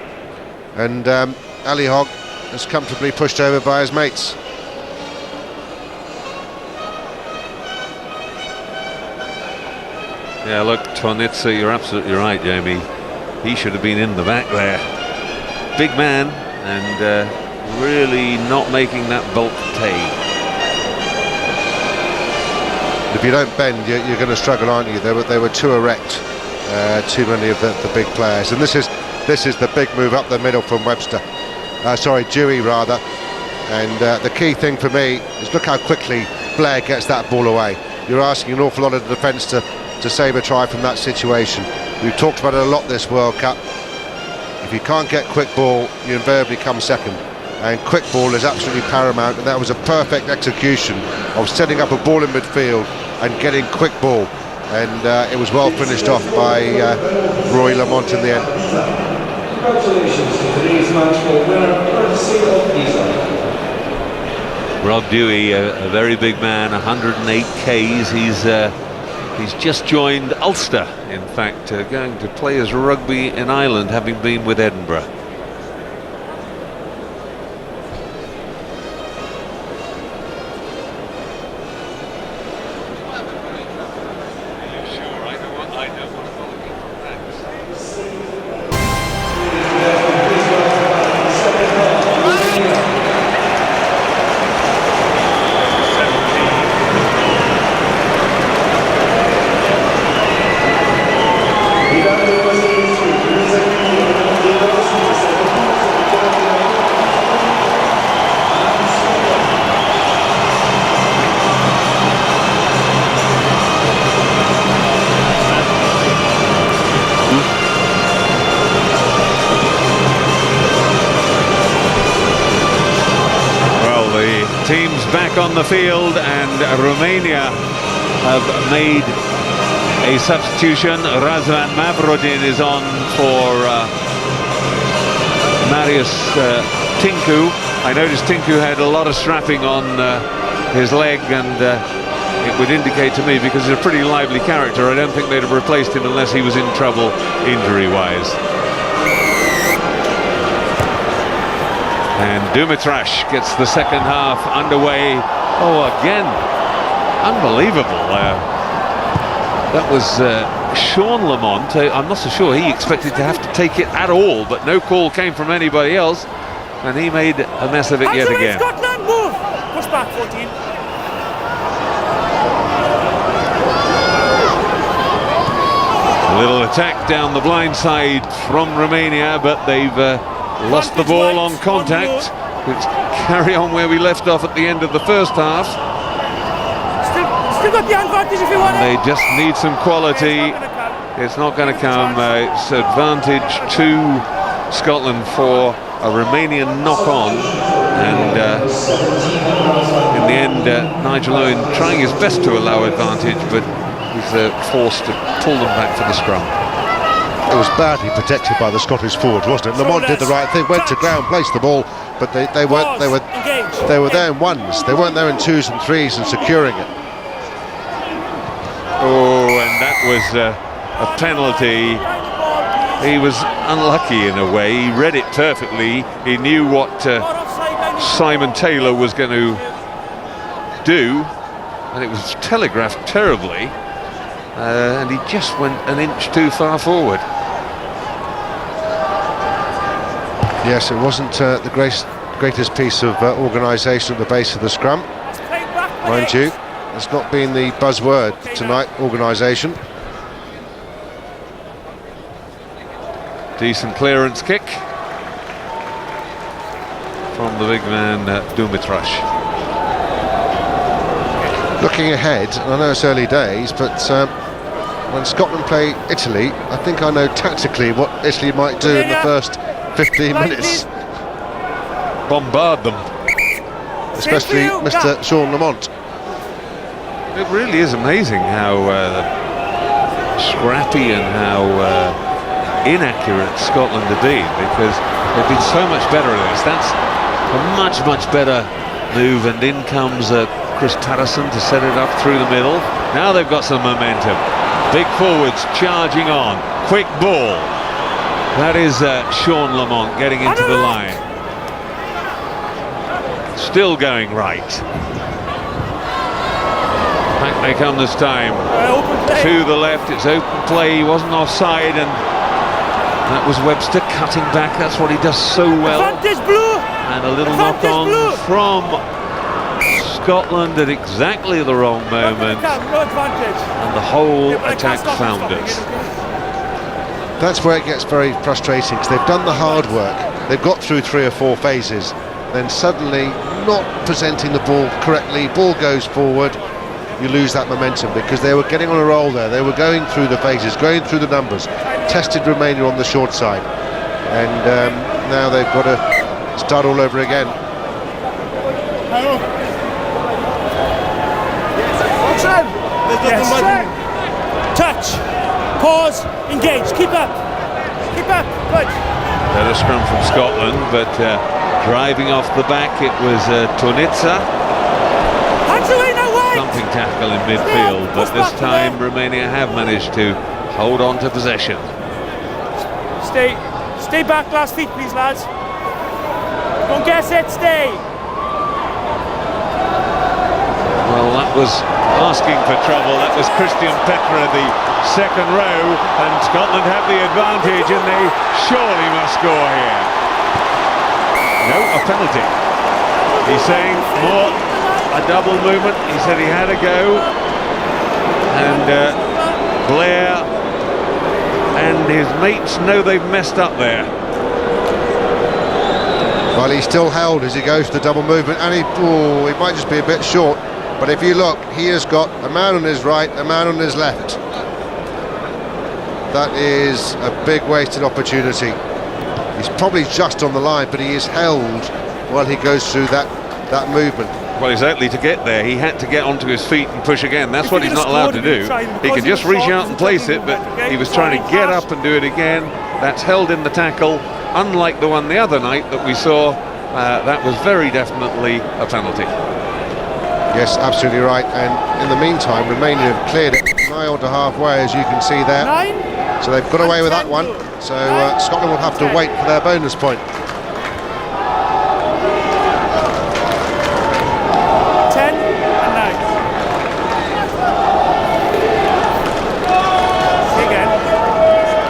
And Ali Hogg is comfortably pushed over by his mates. Yeah, look, Tonitsa, you're absolutely right, Jamie. He should have been in the back there. Big man, and really not making that bulk pay. If you don't bend, you're going to struggle, aren't you? They were too erect, too many of the big players. And this is the big move up the middle from Webster. Dewey rather. And the key thing for me is look how quickly Blair gets that ball away. You're asking an awful lot of the defence to save a try from that situation. We've talked about it a lot this World Cup. If you can't get quick ball, you invariably come second. And quick ball is absolutely paramount, and that was a perfect execution of setting up a ball in midfield and getting quick ball, and it was well finished off by Roy Lamont in the end. Congratulations to today's match ball winner, courtesy of Nigel. Rob Dewey, a very big man, 108 Ks. He's just joined Ulster, in fact, going to play his rugby in Ireland, having been with Edinburgh. Teams back on the field, and Romania have made a substitution. Razvan Mavrodin is on for Marius Tinku. I noticed Tinku had a lot of strapping on his leg, and it would indicate to me, because he's a pretty lively character, I don't think they'd have replaced him unless he was in trouble injury-wise. And Dumitrash gets the second half underway. Oh, again, unbelievable. That was Sean Lamont. I'm not so sure he expected to have to take it at all, but no call came from anybody else, and he made a mess of it yet again. Scotland, move! Push back, 14. A little attack down the blind side from Romania, but they've lost the ball on contact. Let's carry on where we left off at the end of the first half. Still got the advantage if you want it. They just need some quality. It's not going to come. It's advantage to Scotland for a Romanian knock-on, and in the end Nigel Owens trying his best to allow advantage, but he's forced to pull them back for the scrum. It was badly protected by the Scottish forwards, wasn't it? Lamont did the right thing, went to ground, placed the ball, but they were there in ones. They weren't there in twos and threes and securing it. Oh, and that was a penalty. He was unlucky in a way. He read it perfectly. He knew what Simon Taylor was going to do, and it was telegraphed terribly, and he just went an inch too far forward. Yes, it wasn't the greatest piece of organisation at the base of the scrum, mind you. It's not been the buzzword tonight, organisation. Decent clearance kick from the big man Dumitrash. Looking ahead, I know it's early days, but when Scotland play Italy, I think I know tactically what Italy might do in the first 15 minutes. Bombard them. Especially Mr. Sean Lamont. It really is amazing how scrappy and how inaccurate Scotland have been, because they've been so much better at this. That's a much better move, and in comes Chris Patterson to set it up through the middle. Now they've got some momentum. Big forwards charging on. Quick ball. That is Sean Lamont getting into the line. Still going right. Back they come this time. To the left, it's open play. He wasn't offside, and that was Webster cutting back. That's what he does so well. And a little knock on from Scotland at exactly the wrong moment, and the whole attack flounders. That's where it gets very frustrating, because they've done the hard work. They've got through 3 or 4 phases, then suddenly not presenting the ball correctly, ball goes forward, you lose that momentum, because they were getting on a roll there. They were going through the phases, going through the numbers, tested Romania on the short side, and now they've got to start all over again. Touch, pause, engage, keep up, good. Better scrum from Scotland, but driving off the back, it was Tonitsa. Thumping tackle in midfield, but this time Romania have managed to hold on to possession. Stay back, last feet please, lads. Don't guess it, stay. Well, that was asking for trouble. That was Christian Petra, the second row, and Scotland have the advantage, and they surely must score here. No, a penalty. He's saying more, a double movement. He said he had a go, and Blair and his mates know they've messed up there. Well, he's still held as he goes to the double movement, and he might just be a bit short. But if you look, he has got a man on his right, a man on his left. That is a big wasted opportunity. He's probably just on the line, but he is held while he goes through that movement. Well, exactly, to get there, he had to get onto his feet and push again. That's what he's not allowed to do. He can just reach out and place it, but he was trying to get up and do it again. That's held in the tackle, unlike the one the other night that we saw. That was very definitely a penalty. Yes, absolutely right. And in the meantime, Romania have cleared it nigh on to halfway, as you can see there. So they've got away with that one. So Scotland will have to wait for their bonus point. 10 and 9. See again.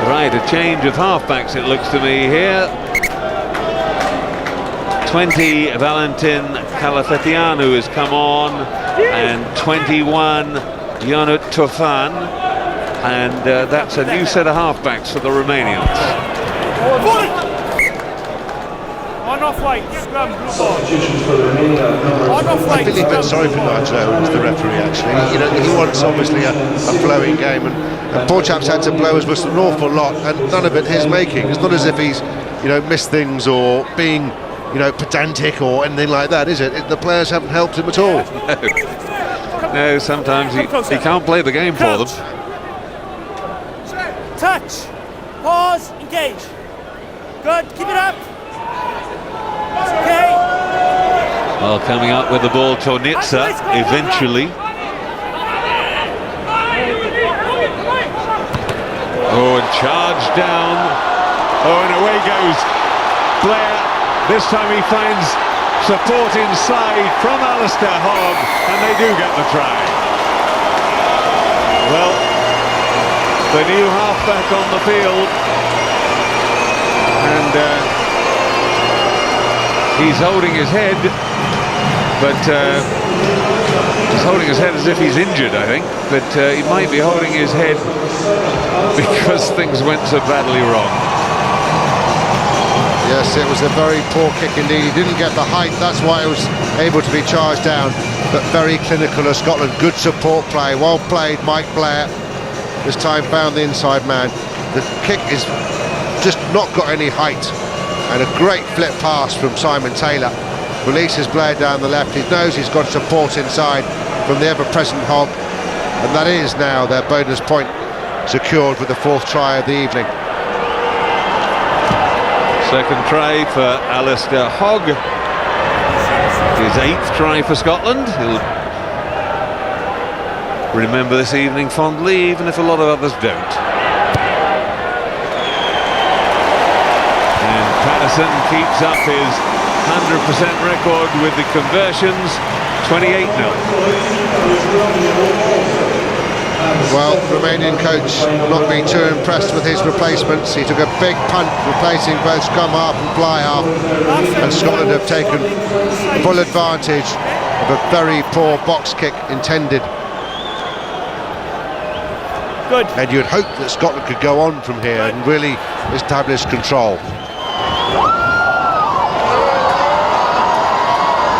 Right, a change of halfbacks it looks to me here. 20, Valentin Calafetianu has come on, and 21, Ionut Tufan, and that's a new set of halfbacks for the Romanians. On off white, scrum, blue ball. Substitutions for Romania. On off I white, feel a bit sorry for Nigel Owens, the referee, actually. You know, he wants obviously a flowing game, and poor chap's had to blow his whistle an awful lot, and none of it his making. It's not as if he's, you know, missed things or being, you know, pedantic or anything like that, is it? The players haven't helped him at all. No, sometimes he can't play the game for them. Touch, pause, engage. Good, keep it up. Okay. Well, coming up with the ball, Tornitsa, eventually. Oh, and charged down. Oh, and away goes Blair. This time he finds support inside from Alistair Hogg, and they do get the try. Well, the new halfback on the field, and he's holding his head, but he's holding his head as if he's injured, I think, but he might be holding his head because things went so badly wrong. Yes, it was a very poor kick indeed. He didn't get the height, that's why he was able to be charged down, but very clinical of Scotland. Good support play, well played, Mike Blair. This time found the inside man. The kick is just not got any height, and a great flip pass from Simon Taylor. Releases Blair down the left. He knows he's got support inside from the ever-present Hogg, and that is now their bonus point secured with the fourth try of the evening. Second try for Alistair Hogg. His 8th try for Scotland. He'll remember this evening fondly, even if a lot of others don't. And Patterson keeps up his 100% record with the conversions, 28-0. Well, Romanian coach not being too impressed with his replacements. He took a big punt replacing both scrum half and fly half, and Scotland have taken full advantage of a very poor box kick intended. Good. And you'd hope that Scotland could go on from here and really establish control.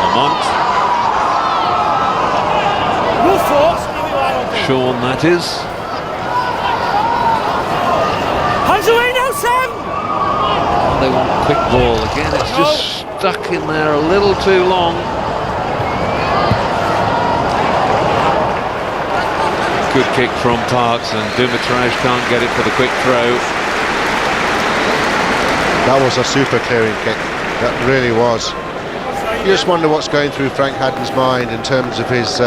Lamont. No force. Sean, that is. Hands away now, Sam! They want quick ball again. It's just stuck in there a little too long. Good kick from Parks, and Dumitraj can't get it for the quick throw. That was a super clearing kick. That really was. You just wonder what's going through Frank Haddon's mind in terms of his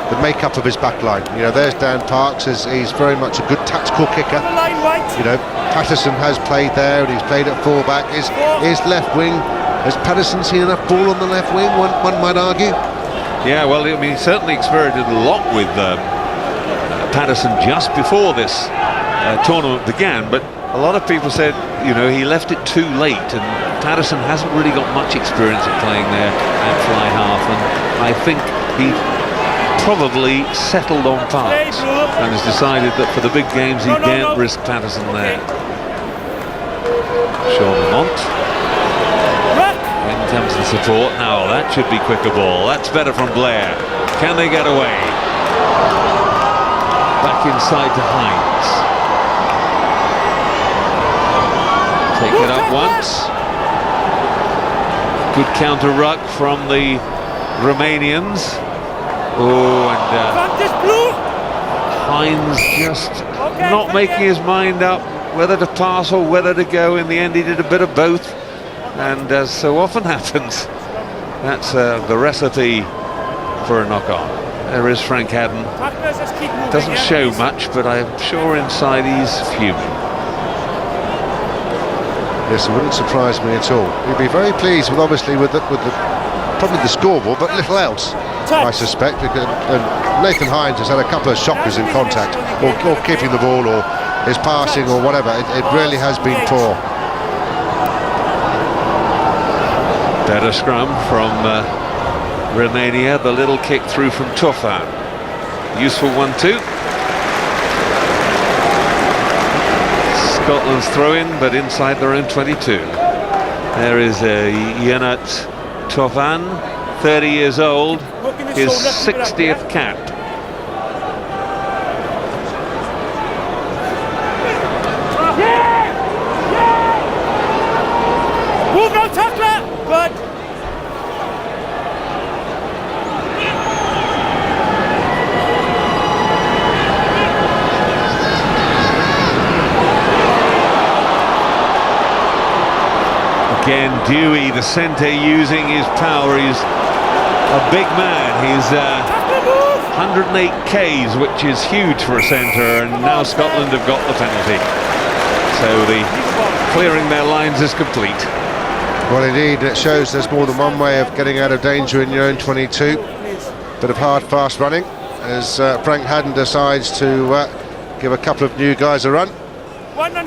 the makeup of his back line. You know, there's Dan Parks, he's very much a good tactical kicker. You know, Patterson has played there, and he's played at fullback. His left wing, has Patterson seen enough ball on the left wing, one might argue? Yeah, well, I mean, he certainly experimented a lot with Patterson just before this tournament began, but a lot of people said, you know, he left it too late, and Patterson hasn't really got much experience at playing there at fly half, and I think he probably settled on Parks and has decided that for the big games he daren't risk Patterson there. Sean Lamont. In comes the support. Now that should be quicker ball. That's better from Blair. Can they get away? Back inside to Hines. Take it up once. Good counter ruck from the Romanians. Oh, and Hines just not making his mind up whether to pass or whether to go. In the end, he did a bit of both, and as so often happens, that's the recipe for a knock-on. There is Frank Haddon. Tacklers, just keep moving. Doesn't yeah, show please. much, but I'm sure inside he's fuming. Yes, it wouldn't surprise me at all. He'd be very pleased with, obviously, with the probably the scoreboard, but little else, I suspect. Because Nathan Hines has had a couple of shockers in contact, or keeping the ball, or his passing, or whatever. It really has been poor. Better scrum from Romania. The little kick through from Tofan. Useful one too. Scotland's throw-in, but inside their own 22. There is Yanat Tofan, 30 years old, his 60th cap. Move now, tackler! Good. Again, Dewey, the centre, using his power. He's a big man. He's 108 Ks, which is huge for a centre, and now Scotland have got the penalty. So the clearing their lines is complete. Well, indeed, it shows there's more than one way of getting out of danger in your own 22. Bit of hard, fast running as Frank Haddon decides to give a couple of new guys a run.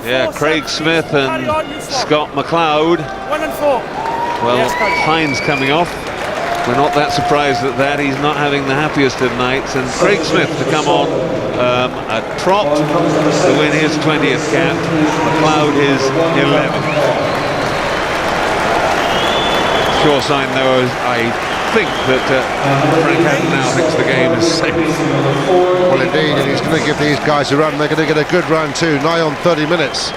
Yeah, Craig Smith and Scott McLeod. 1 and 4. Well, Hines coming off. We're not that surprised at that. He's not having the happiest of nights. And Craig Smith to come on a trot to win his 20th cap. McLeod his 11th. Sure sign, though, I think that Frank Haddon now thinks the game is safe. Well, indeed, and he's going to give these guys a run. They're going to get a good run too. Nigh on 30 minutes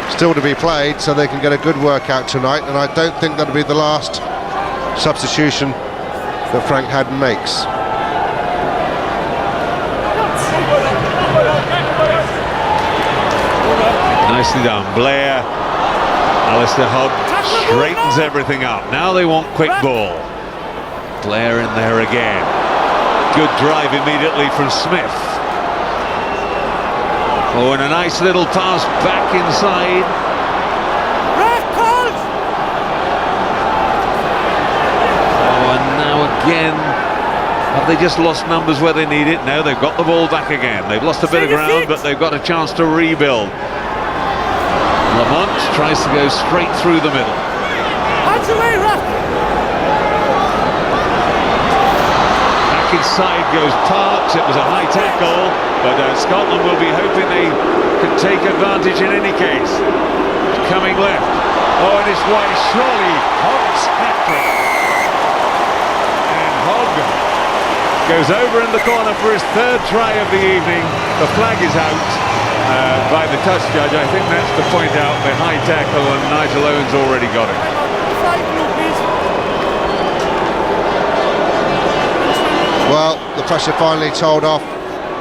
still to be played, so they can get a good workout tonight. And I don't think that'll be the last substitution that Frank Haddon makes. Nicely done. Blair, Alistair Hogg straightens everything up. Now they want quick ball. Blair in there again. Good drive immediately from Smith. Oh, and a nice little pass back inside. Oh, and now again, have they just lost numbers where they need it? No, they've got the ball back again. They've lost a bit of ground, but they've got a chance to rebuild. Lamont tries to go straight through the middle. Hands away, Rock! Back inside goes Parks. It was a high tackle, but Scotland will be hoping they can take advantage in any case. Coming left. Oh, and it's wide. Surely Hogg's hat-trick. And Hogg goes over in the corner for his third try of the evening. The flag is out by the touch judge. I think that's to point out the high tackle, and Nigel Owens already got it. Well, the pressure finally told off.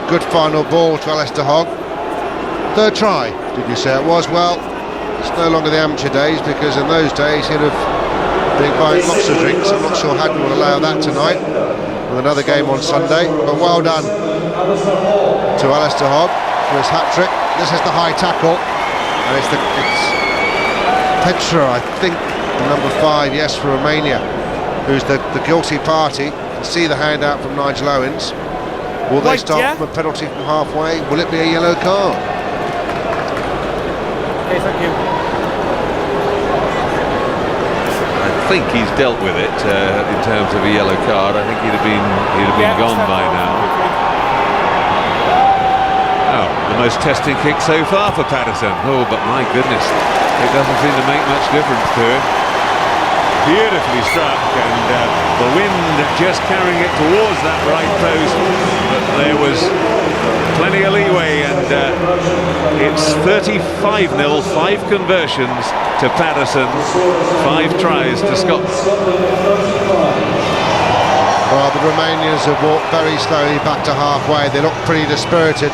Good final ball to Alistair Hogg. Third try, did you say it was? Well, it's no longer the amateur days, because in those days he'd have been buying lots of drinks. I'm not sure Haddon will allow that tonight with another game on Sunday. But well done to Alistair Hogg for his hat-trick. This is the high tackle, and it's Petra, I think, the number 5, yes, for Romania, who's the guilty party. See the handout from Nigel Owens. Will they start from a penalty from halfway? Will it be a yellow card? Okay, thank you. I think he's dealt with it in terms of a yellow card. I think he'd have been gone by now. Oh, the most testing kick so far for Patterson. Oh, but my goodness, it doesn't seem to make much difference to him. Beautifully struck, and the wind just carrying it towards that right post, but there was plenty of leeway, and it's 35-0, 5 conversions to Patterson, 5 tries to Scotland. Well, the Romanians have walked very slowly back to halfway. They look pretty dispirited,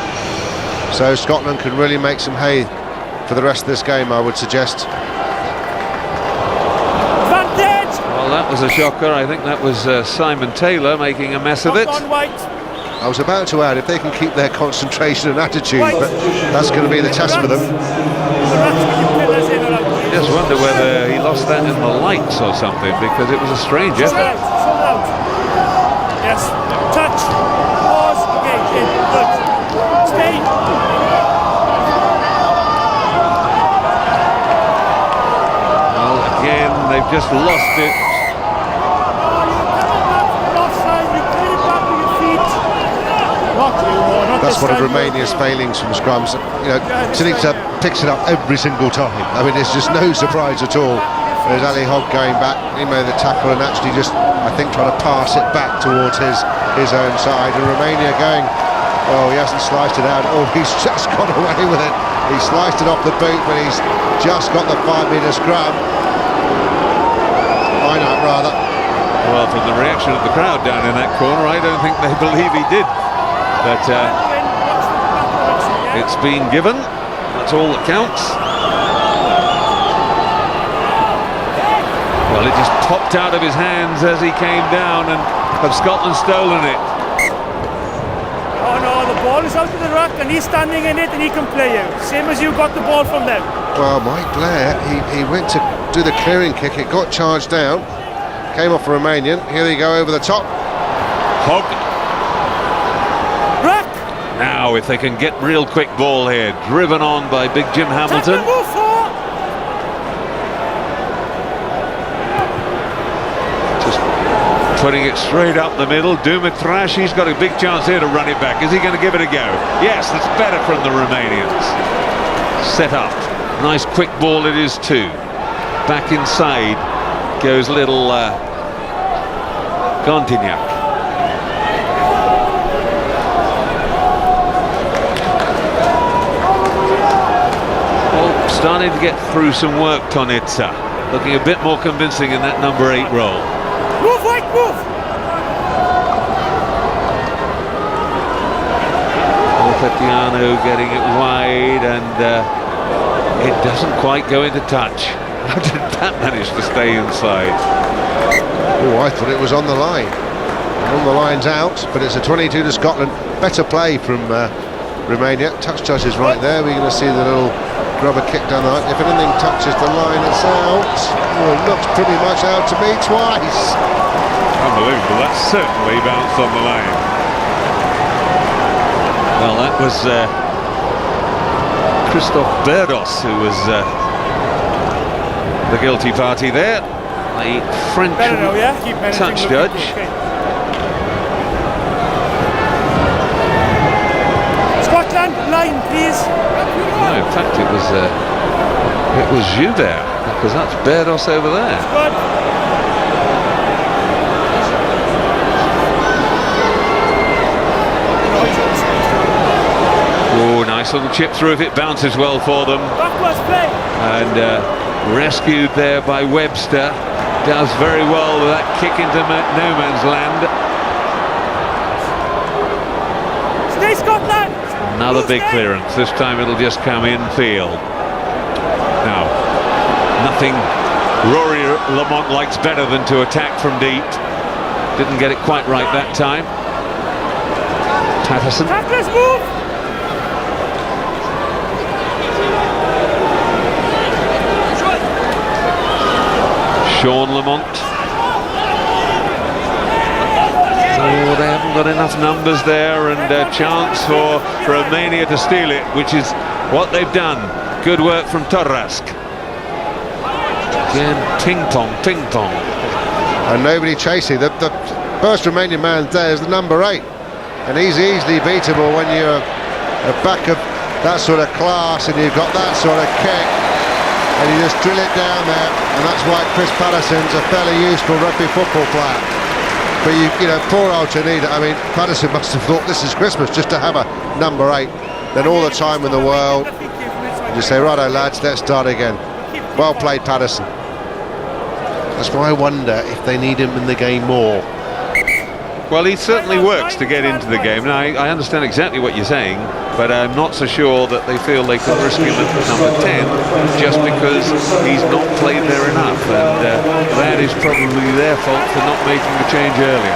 so Scotland can really make some hay for the rest of this game, I would suggest. Well, that was a shocker. I think that was Simon Taylor making a mess of it. On White. I was about to add, if they can keep their concentration and attitude, but that's going to be the test for them. I just wonder whether he lost that in the lights or something, because it was a strange effort. Yes, touch, pause, okay, good, stay. Well, again, they've just lost it. That's one of Romania's failings from scrums. You know, Syriza picks it up every single time. I mean, it's just no surprise at all. There's Ali Hogg going back. He made the tackle and actually just, I think, trying to pass it back towards his own side. And Romania going, oh, he hasn't sliced it out. Oh, he's just got away with it. He sliced it off the boot, but he's just got the 5-metre scrum. Why not, rather? Well, from the reaction of the crowd down in that corner, I don't think they believe he did. But it's been given. That's all that counts. Well, it just popped out of his hands as he came down, and have Scotland stolen it? Oh no, the ball is out of the ruck and he's standing in it and he can play it. Same as you got the ball from them. Well, Mike Blair, he went to do the clearing kick. It got charged down. Came off a Romanian. Here they go over the top. Hogg. Now, if they can get real quick ball here, driven on by big Jim Hamilton. Just putting it straight up the middle. Dumitrash, he's got a big chance here to run it back. Is he going to give it a go? Yes, that's better from the Romanians. Set up. Nice quick ball it is too. Back inside goes little Gontignac. Starting to get through some work, Tonitsa. Looking a bit more convincing in that number 8 role. Move, White, move! Tatiano getting it wide, and it doesn't quite go into touch. How did that manage to stay inside? Oh, I thought it was on the line. On the line's out, but it's a 22 to Scotland. Better play from Romania. Touch is right there. We're going to see the little rubber kick down the line. If anything touches the line, it's out. Oh, it looks pretty much out to me twice. Unbelievable. That certainly bounced on the line. Well, that was Christophe Berdos who was the guilty party there. The French touch judge. Scotland, line, please. No, in fact, it was you there, because that's Berdos over there. Good. Oh, nice little chip through if it bounces well for them. Backwards play. And rescued there by Webster. Does very well with that kick into no man's land. Stay, Scotland. Another big clearance. This time it'll just come infield. Now, nothing Rory Lamont likes better than to attack from deep. Didn't get it quite right that time. Patterson. Tacklers, move. Sean Lamont. Oh, they haven't got enough numbers there, and a chance for Romania to steal it, which is what they've done. Good work from Torrask. Again, ping-pong. And nobody chasing. The first Romanian man there is the number 8. And he's easily beatable when you're a back of that sort of class and you've got that sort of kick. And you just drill it down there, and that's why Chris Patterson's a fairly useful rugby football player. But you know, poor old Janita, I mean, Patterson must have thought this is Christmas just to have a number 8. Then all the time in the world, you say, righto lads, let's start again. Well played, Patterson. That's why I wonder if they need him in the game more. Well, he certainly works to get into the game. Now, I understand exactly what you're saying, but I'm not so sure that they feel they can risk him at number 10 just because he's not played there enough, and that is probably their fault for not making the change earlier.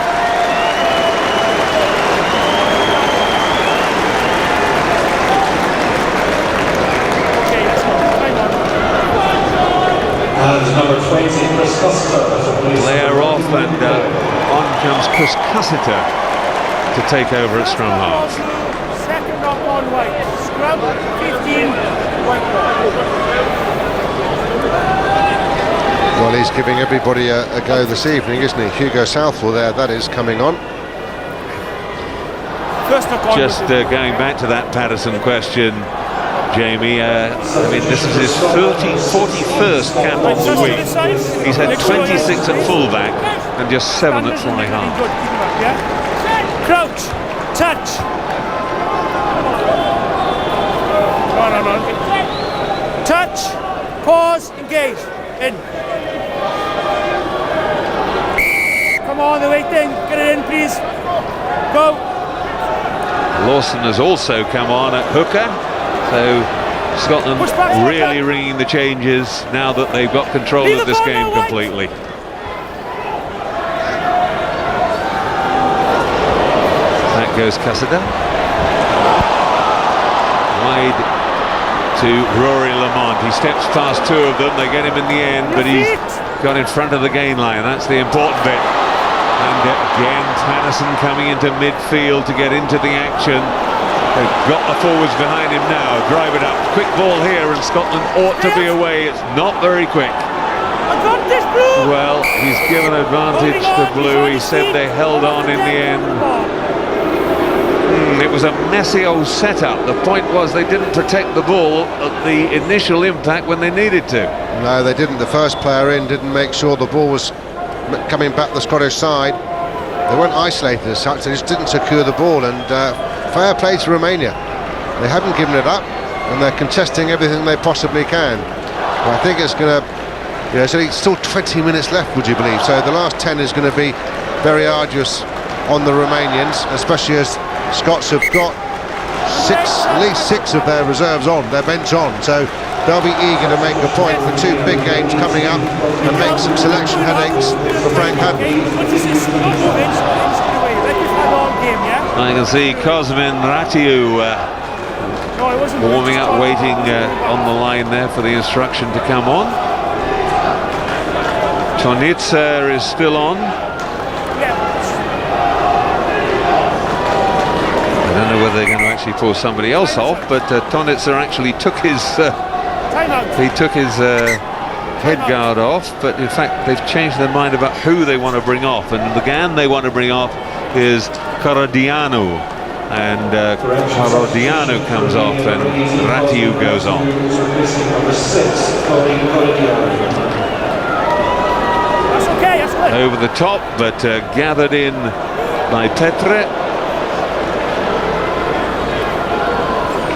And number 20, Chris Custer. Blair off, and on comes Chris Cussiter to take over at scrum half. Second knock on white. Scrum 15, white ball. Well, he's giving everybody a go this evening, isn't he? Hugo Southwell there, that is, coming on. First knock on. Just going back to that Patterson question, Jamie, I mean, this is his 41st cap of the week. He's had 26 at fullback and just 7 at fly half. Crouch, touch. No. Touch, pause, engage, in. Come on, they're waiting. Get it in, please. Go. Lawson has also come on at hooker. So Scotland really ringing the changes now that they've got control of this game completely. Back goes Cassida. Wide to Rory Lamont. He steps past two of them. They get him in the end, but he's got in front of the gain line. That's the important bit. And again, Patterson coming into midfield to get into the action. They've got the forwards behind him now. Drive it up. Quick ball here, and Scotland ought to be away. It's not very quick. Advantage, Blue. Well, he's given advantage to Blue. He said they held on in the end. It was a messy old setup. The point was they didn't protect the ball at the initial impact when they needed to. No, they didn't. The first player in didn't make sure the ball was coming back the Scottish side. They weren't isolated as such. They just didn't secure the ball, and fair play to Romania. They haven't given it up, and they're contesting everything they possibly can. I think it's going to, so it's still 20 minutes left, would you believe? So the last 10 is going to be very arduous on the Romanians, especially as Scots have got at least six of their reserves on, their bench on. So they'll be eager to make a point for two big games coming up and make some selection headaches for Frank Hutton. I can see Cosmin Ratiu warming up, waiting on the line there for the instruction to come on. Tonitsa is still on. I don't know whether they're going to actually pull somebody else off, but Tonitsa actually took his head guard off, but in fact they've changed their mind about who they want to bring off, and the man they want to bring off is Karadianu, and Karadianu comes off and Ratiu goes on. That's okay, that's good. Over the top, but gathered in by Petre.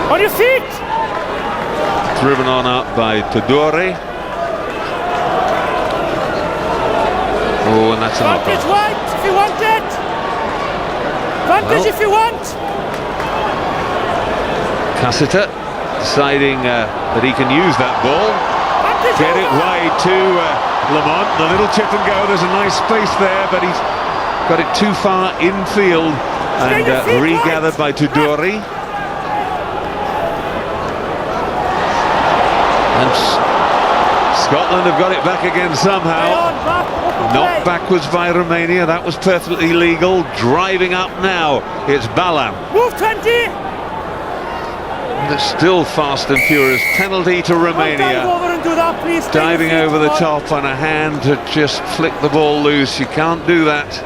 On your feet! Driven on up by Tudori. Oh, and that's a knock Advantage on. white, if you want it! Advantage if you want! Cassiter deciding that he can use that ball. Advantage Get it over. wide to Lamont. The little chip and go. There's a nice space there, but he's got it too far infield and regathered by Tudori. And Scotland have got it back again somehow. Knocked backwards by Romania. That was perfectly legal. Driving up now, it's Balan. Move 20! And it's still fast and furious. Penalty to Dive Romania. over and do that, please. Diving over the top on a hand to just flick the ball loose. You can't do that.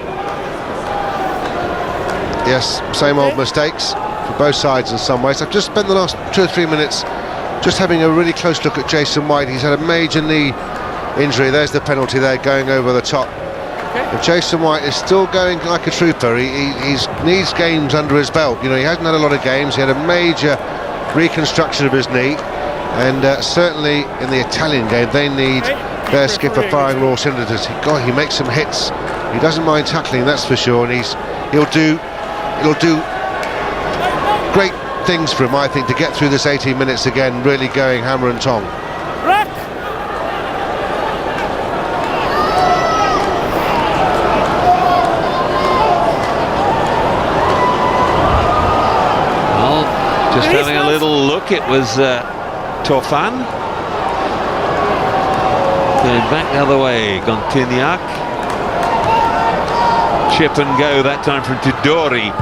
Yes, same old mistakes for both sides in some ways. I've just spent the last 2 or 3 minutes just having a really close look at Jason White. He's had a major knee injury. There's the penalty there, going over the top. But Jason White is still going like a trooper. He needs games under his belt. He hasn't had a lot of games. He had a major reconstruction of his knee, and certainly in the Italian game they need their skipper firing all cylinders. God, he makes some hits. He doesn't mind tackling, that's for sure, and he'll do great things for him, I think, to get through this 18 minutes again, really going hammer and tong. Well, just having a little look, it was Tofan. Going back the other way, Gontignac. Chip and go that time from Tudori.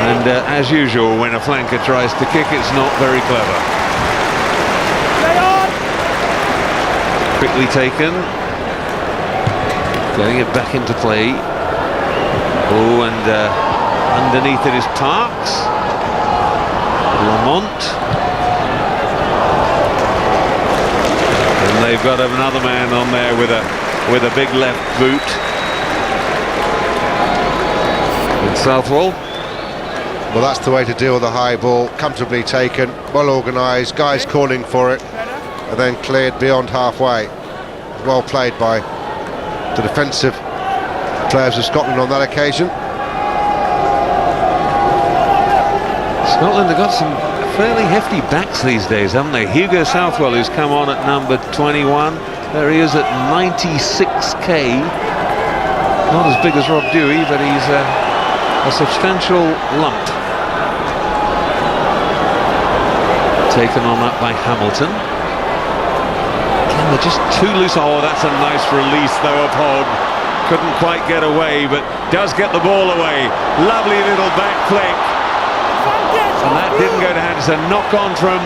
And as usual, when a flanker tries to kick, it's not very clever. Quickly taken. Getting it back into play. Oh, and underneath it is Parks. Lamont. And they've got another man on there with a big left boot. In Southwell. Well, that's the way to deal with the high ball. Comfortably taken, well organised, guys calling for it, and then cleared beyond halfway. Well played by the defensive players of Scotland on that occasion. Scotland have got some fairly hefty backs these days, haven't they? Hugo Southwell, who's come on at number 21. There he is at 96k. Not as big as Rob Dewey, but he's a substantial lump. Taken on that by Hamilton. Again, they're just too loose. Oh, that's a nice release though of Hogg. Couldn't quite get away, but does get the ball away. Lovely little back flick. And that didn't go to hand. It's a knock on from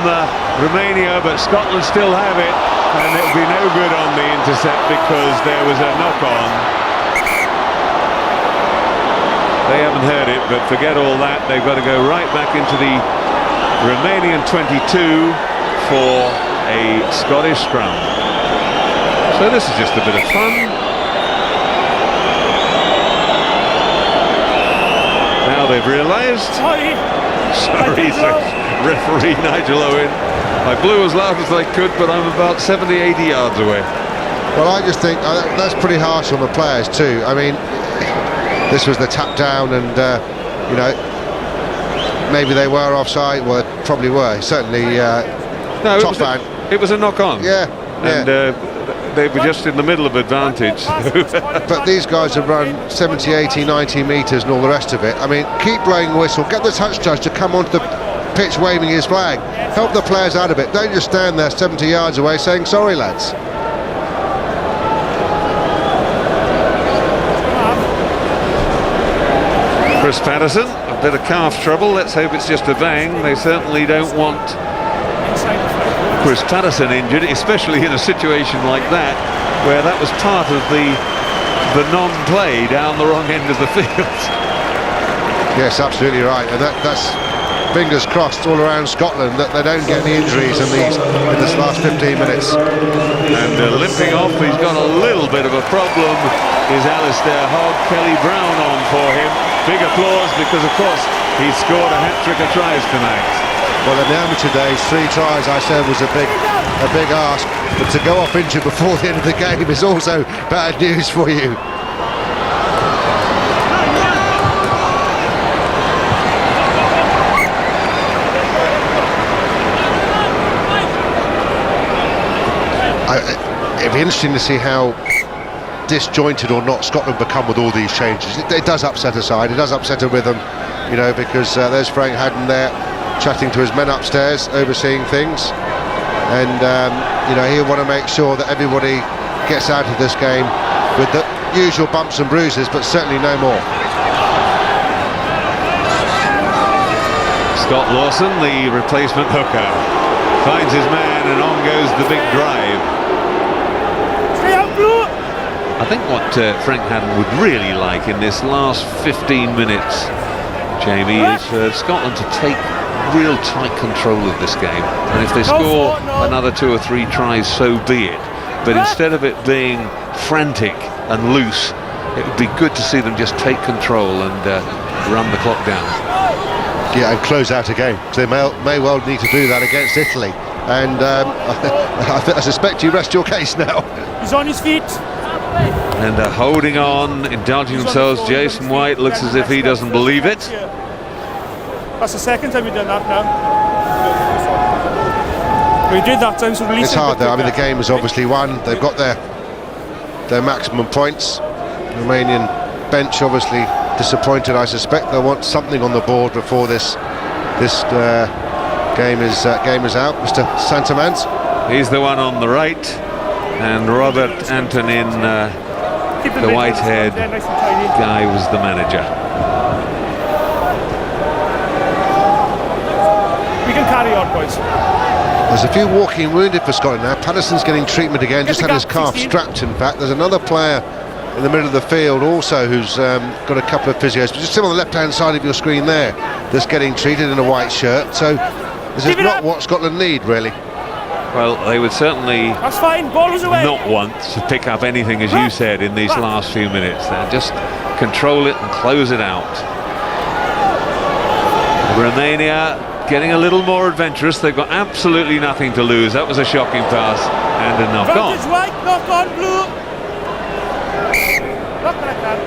Romania, but Scotland still have it. And it'll be no good on the intercept because there was a knock on. They haven't heard it, but forget all that. They've got to go right back into the Romanian 22 for a Scottish scrum. So this is just a bit of fun. Now they've realised. Sorry, referee Nigel Owens. I blew as loud as I could, but I'm about 70, 80 yards away. Well, I just think that's pretty harsh on the players too. I mean, this was the tap down, and you know, maybe they were offside. Well, they probably were. Certainly, no, it was a knock on. Yeah, and they were just in the middle of advantage. But these guys have run 70, 80, 90 metres and all the rest of it. I mean, keep blowing the whistle. Get the touch judge to come onto the pitch waving his flag. Help the players out of it. Don't just stand there 70 yards away saying sorry, lads. Chris Patterson, a bit of calf trouble. Let's hope it's just a bang. They certainly don't want Chris Patterson injured, especially in a situation like that, where that was part of the non-play down the wrong end of the field. Yes, absolutely right, and that's fingers crossed all around Scotland that they don't get any injuries in this last 15 minutes. And limping off, he's got a little bit of a problem, is Alistair Hogg. Kelly Brown on for him. Big applause because, of course, he scored a hat-trick of tries tonight. Well, in the amateur days, 3 tries, I said, was a big ask, but to go off injured before the end of the game is also bad news for you. It'd be interesting to see how disjointed or not Scotland become with all these changes. It does upset a side, it does upset a rhythm, you know, because there's Frank Haddon there chatting to his men upstairs, overseeing things, and you know, he'll want to make sure that everybody gets out of this game with the usual bumps and bruises, but certainly no more. Scott Lawson, the replacement hooker, finds his man and on goes the big drive. I think what Frank Haddon would really like in this last 15 minutes, Jamie, is for Scotland to take real tight control of this game, and if they score another 2 or 3 tries, so be it, but instead of it being frantic and loose, it would be good to see them just take control and run the clock down. Yeah, and close out a game. So they may well need to do that against Italy. and I suspect you rest your case now. He's on his feet. And holding on, indulging themselves. Jason White looks as if he doesn't believe it. That's the second time we've done that now. We did that time, so release. It's hard though. I mean, the game is obviously won. They've got their maximum points. The Romanian bench obviously disappointed. I suspect they'll want something on the board before this game is out. Mr. Santamans. He's the one on the right, and Robert Antonin, the white-haired guy, was the manager. We can carry on, boys. There's a few walking wounded for Scotland now. Patterson's getting treatment again, just had his calf strapped in fact. There's another player in the middle of the field also who's got a couple of physios, but just on the left-hand side of your screen there, that's getting treated in a white shirt. So this is not what Scotland need, really. Well, they would certainly That's fine. Ball was away. not want to pick up anything, as you said, in these last few minutes. They'll just control it and close it out. Romania getting a little more adventurous. They've got absolutely nothing to lose. That was a shocking pass and a knock on. White, knock on, blue. Knock like that.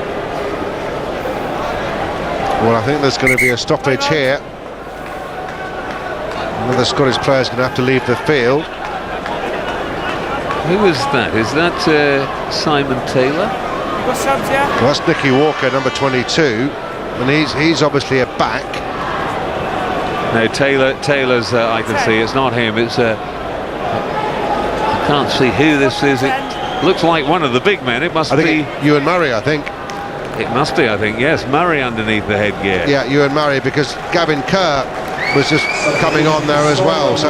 Well, I think there's going to be a stoppage here. Another Scottish player's going to have to leave the field. Who is that? Is that Simon Taylor? You got subs, yeah? Well, that's Nicky Walker, number 22, and he's obviously a back. No, Taylor's, I can see, it's not him, it's I can't see who this is. It looks like one of the big men. It must be Ewan Murray, I think. It must be, I think, yes, Murray underneath the headgear. Yeah, Ewan Murray, because Gavin Kerr was just coming on there as well, so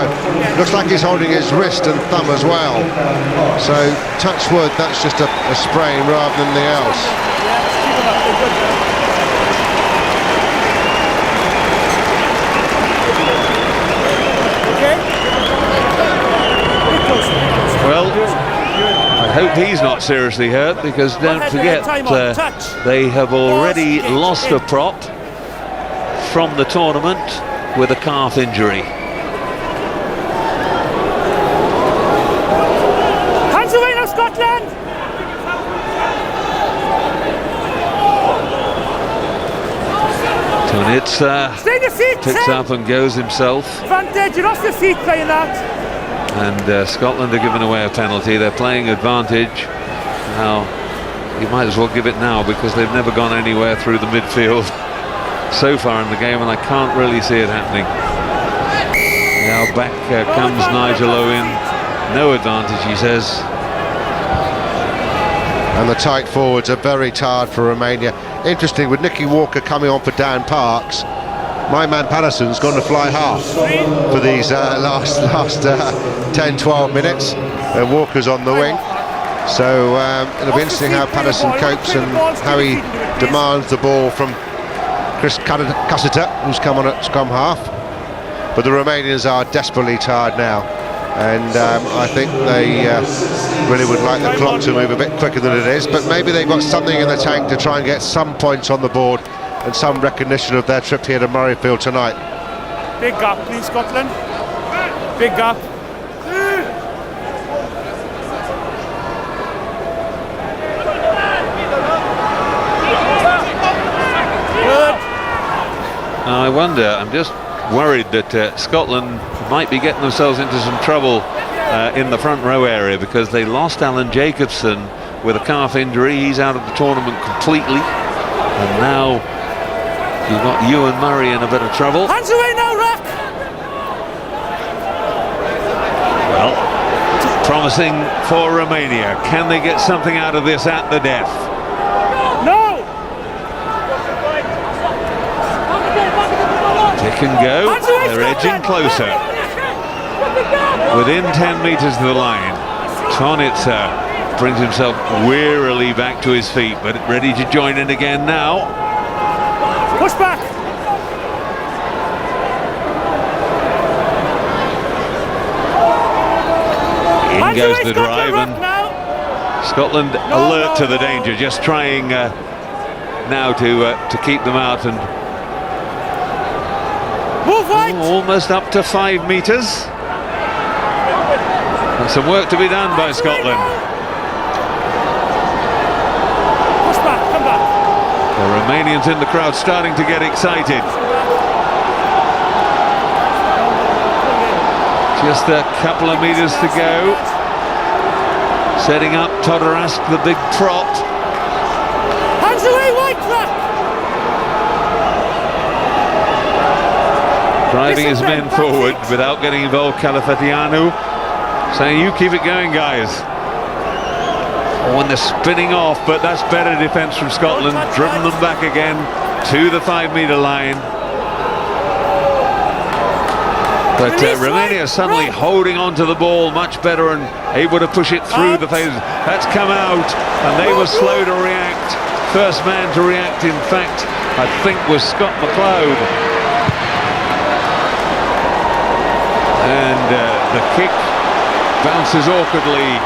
looks like he's holding his wrist and thumb as well. So touch wood, that's just a sprain rather than anything else. Well, I hope he's not seriously hurt, because don't forget they have already lost a prop from the tournament with a calf injury. Hands away now, Scotland! Tonitsa feet, picks up and goes himself. Advantage, you're off your feet playing that. And Scotland are giving away a penalty. They're playing advantage. Now, you might as well give it now, because they've never gone anywhere through the midfield so far in the game, and I can't really see it happening. Now back comes Nigel Owens. No advantage, he says. And the tight forwards are very tired for Romania. Interesting, with Nicky Walker coming on for Dan Parks, my man Patterson's gone to fly half for these last 10-12 minutes. Walker's on the wing, so it'll be interesting how Patterson copes and how he demands the ball from Chris Cassiter, who's come on at scrum half. But the Romanians are desperately tired now, and I think they really would like the clock to move a bit quicker than it is, but maybe they've got something in the tank to try and get some points on the board and some recognition of their trip here to Murrayfield tonight. Big gap, please, Scotland. Big gap. Good. I wonder, I'm just worried that Scotland might be getting themselves into some trouble in the front row area, because they lost Alan Jacobson with a calf injury. He's out of the tournament completely, and now you've got Ewan Murray in a bit of trouble. Hands away now, Rack! Well, promising for Romania. Can they get something out of this at the death? No! Pick and go. They're edging closer. Within 10 metres of the line. Tonitsa brings himself wearily back to his feet, but ready to join in again now. Push back! In goes the drive, and Scotland alert to the danger, just trying now to keep them out, and move right. Almost up to 5 metres. And some work to be done by Scotland. Push back, come back. The Romanians in the crowd starting to get excited. Just a couple of meters to go. Setting up Todarask, the big trot. Hands away, white flag. Driving his men forward without getting involved. Calafatianu saying, you keep it going, guys. Oh, and they're spinning off, but that's better defence from Scotland. Driven them back again to the 5-metre line. But Romania suddenly holding on to the ball much better and able to push it through the phases. That's come out, and they were slow to react. First man to react, in fact, I think was Scott McLeod. And the kick bounces awkwardly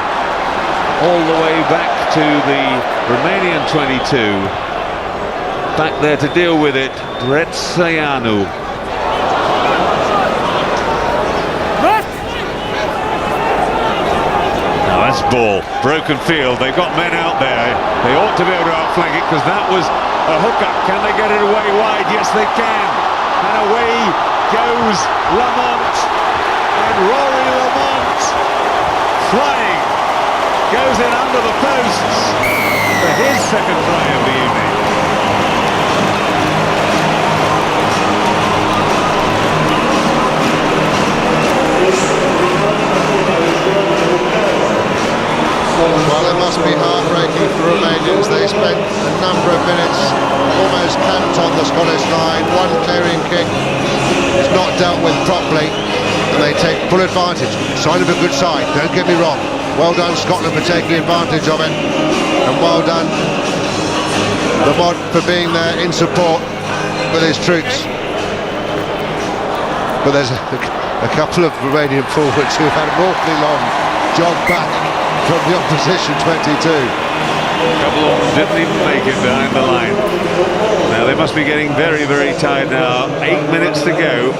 all the way back to the Romanian 22. Back there to deal with it, Bretseanu. Now that's ball, broken field. They've got men out there. They ought to be able to outflank it because that was a hookup. Can they get it away wide? Yes, they can. And away goes Lamont. And Rory Lamont, flying, goes in under the posts for his second try of the evening. Well, it must be heartbreaking for Romanians. They spent a number of minutes almost camped on the Scottish line. One clearing kick is not dealt with properly, and they take full advantage. Sign of a good side, don't get me wrong. Well done Scotland for taking advantage of it, and well done the mod for being there in support with his troops. But there's a couple of Romanian forwards who had an awfully long jog back from the opposition 22. A couple of them didn't even make it behind the line. Now they must be getting very, very tired now. 8 minutes to go.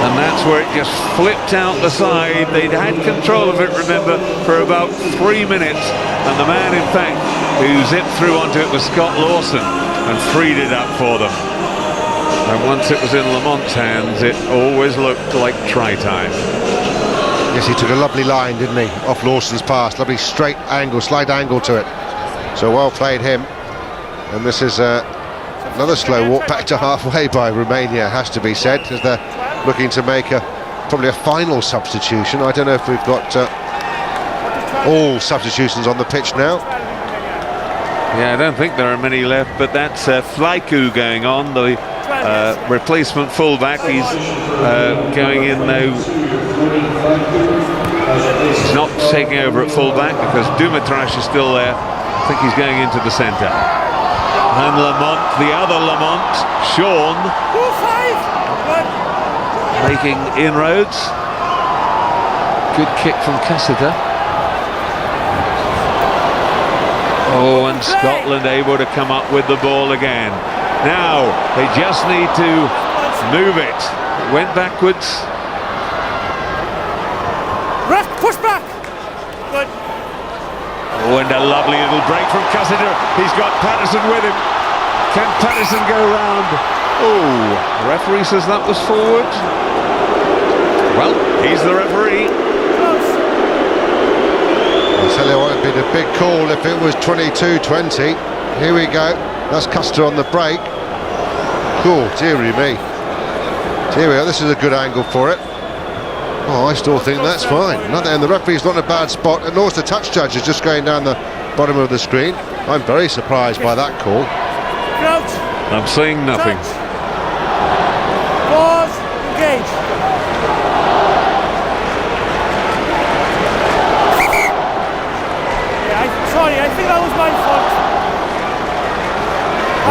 And that's where it just flipped out the side. They'd had control of it, remember, for about 3 minutes. And the man, in fact, who zipped through onto it was Scott Lawson and freed it up for them. And once it was in Lamont's hands, it always looked like try time. Yes, he took a lovely line, didn't he, off Lawson's pass. Lovely straight angle, slight angle to it. So well played him. And this is another slow walk back to halfway by Romania, has to be said, as they're looking to make probably a final substitution. I don't know if we've got all substitutions on the pitch now. Yeah, I don't think there are many left, but that's Flaiku going on, the replacement fullback. He's going in though. He's not taking over at fullback because Dumitrash is still there. I think he's going into the centre. And Lamont, the other Lamont, Sean, making inroads. Good kick from Cassiter. Oh, and Scotland able to come up with the ball again. Now, they just need to move it. Went backwards. Push back! Good. Oh, and a lovely little break from Cassiter. He's got Patterson with him. Can Patterson go round? Oh, the referee says that was forward. Well, he's the referee. I'll tell you what, it'd been a big call if it was 22-20. Here we go. That's Custer on the break. Cool, dearie me. Here we go, this is a good angle for it. Oh, I still think that's fine. And the referee's not in a bad spot, and also the touch judge is just going down the bottom of the screen. I'm very surprised by that call. I'm seeing nothing. Pause, engage. Sorry, I think that was my fault.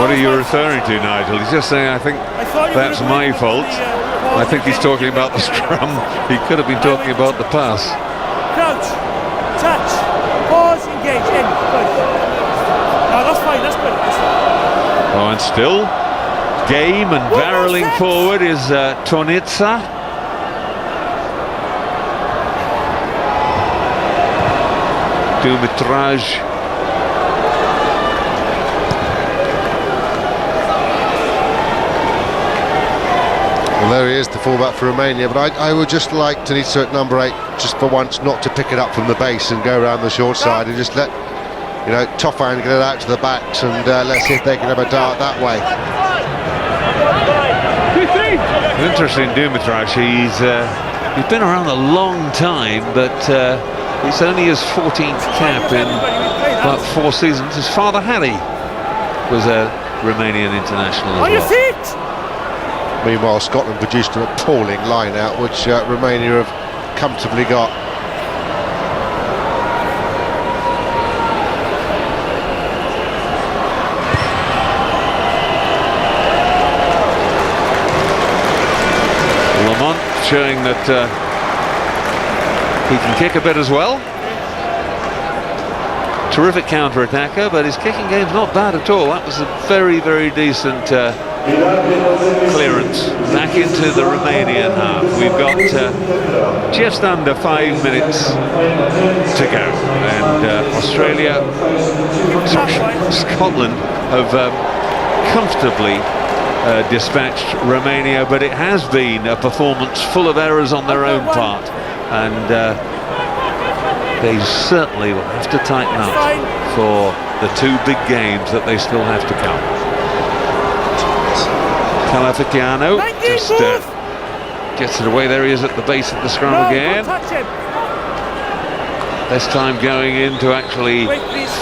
What are you referring to, Nigel? He's just saying, I think that's my fault. I think he's talking about the scrum. He could have been talking about the pass. Crouch, touch, pause, engage, in. Good. No, that's fine, that's good. Oh, and still game and barrelling forward is Tonitsa. Dumitraj. Well, there he is, the fullback for Romania, but I would just like Tanita at number 8, just for once, not to pick it up from the base and go around the short side and just let, you know, Toffan get it out to the backs, and let's see if they can have a dart that way. Interesting, Dumitraj. He's been around a long time, but it's only his 14th cap in about 4 seasons. His father, Harry, was a Romanian international as well. On your feet! Meanwhile, Scotland produced an appalling line-out, which Romania have comfortably got. Lamont showing that he can kick a bit as well. Terrific counter-attacker, but his kicking game's not bad at all. That was a very, very decent clearance back into the Romanian half. We've got just under 5 minutes to go, and Scotland have comfortably dispatched Romania, but it has been a performance full of errors on their own part, and they certainly will have to tighten up for the 2 big games that they still have to come. Calafiano just gets it away. There he is at the base of the scrum again. This time going in to actually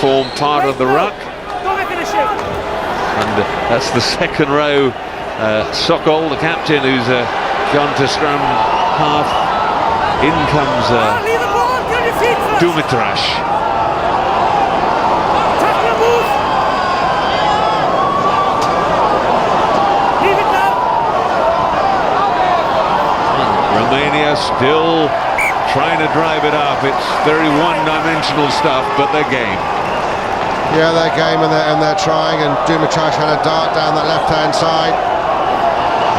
form part of the ruck. And that's the second row. Sokol, the captain, who's gone to scrum half. In comes Dumitraj. Romania still trying to drive it up. It's very one-dimensional stuff, but they're game. Yeah, they're game, and they're trying, and Dumitraj had a dart down that left-hand side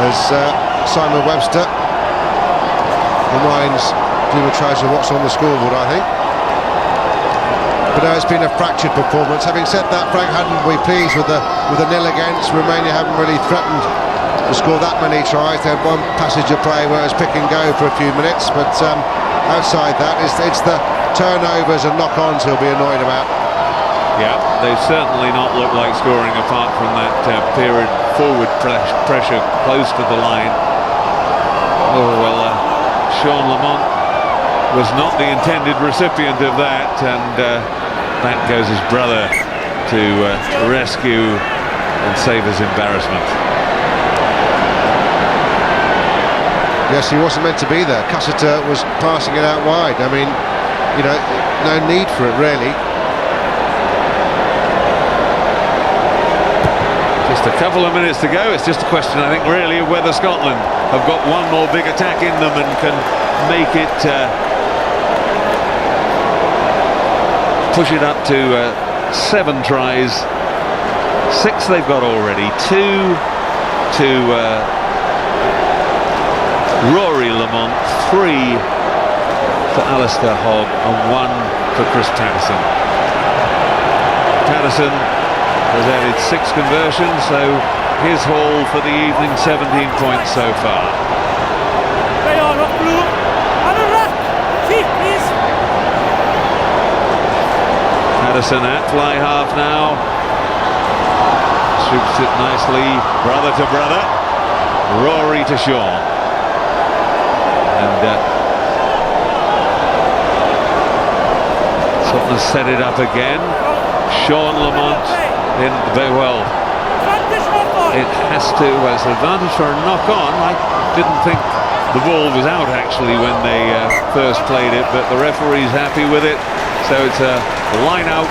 as Simon Webster reminds Dumitraj of what's on the scoreboard, I think. But no, it's been a fractured performance. Having said that, Frank hadn't been pleased with the nil against. Romania haven't really threatened to score that many tries. They had one passage of play where it was pick and go for a few minutes, but outside that, it's the turnovers and knock-ons he'll be annoyed about. Yeah, they've certainly not looked like scoring apart from that period forward pressure close to the line. Oh well, Sean Lamont was not the intended recipient of that, and back goes his brother to rescue and save his embarrassment. Yes, he wasn't meant to be there. Cussiter was passing it out wide. I mean, you know, no need for it really. Just a couple of minutes to go. It's just a question, I think, really, of whether Scotland have got one more big attack in them and can make it push it up to 7 tries. 6 they've got already. 2 to Rory Lamont, 3 for Alistair Hogg, and 1 for Chris Patterson. Patterson has added 6 conversions, so his haul for the evening, 17 points so far. They are not blue. On the rack. Feet, please. Patterson at fly half now. Shoots it nicely, brother to brother. Rory to Sean. And Scotland set it up again. Sean Lamont in very well. It has to, as an advantage for a knock-on. I didn't think the ball was out actually when they first played it, but the referee's happy with it. So it's a line out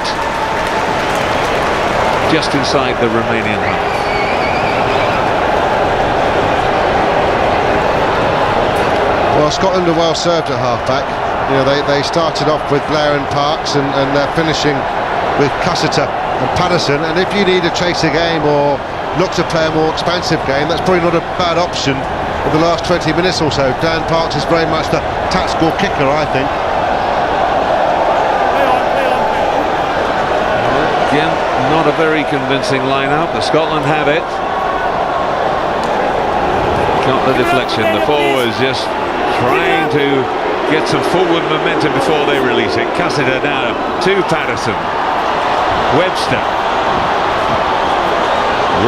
just inside the Romanian half. Well, Scotland are well served at half-back. You know, they started off with Blair and Parks, and they're finishing with Cussiter and Patterson. And if you need to chase a game or look to play a more expansive game, that's probably not a bad option in the last 20 minutes or so. Dan Parks is very much the tactical kicker, I think. Again, not a very convincing lineup, but Scotland have it. Got the deflection. The forwards just trying to get some forward momentum before they release it. Cassidy now to Patterson. Webster.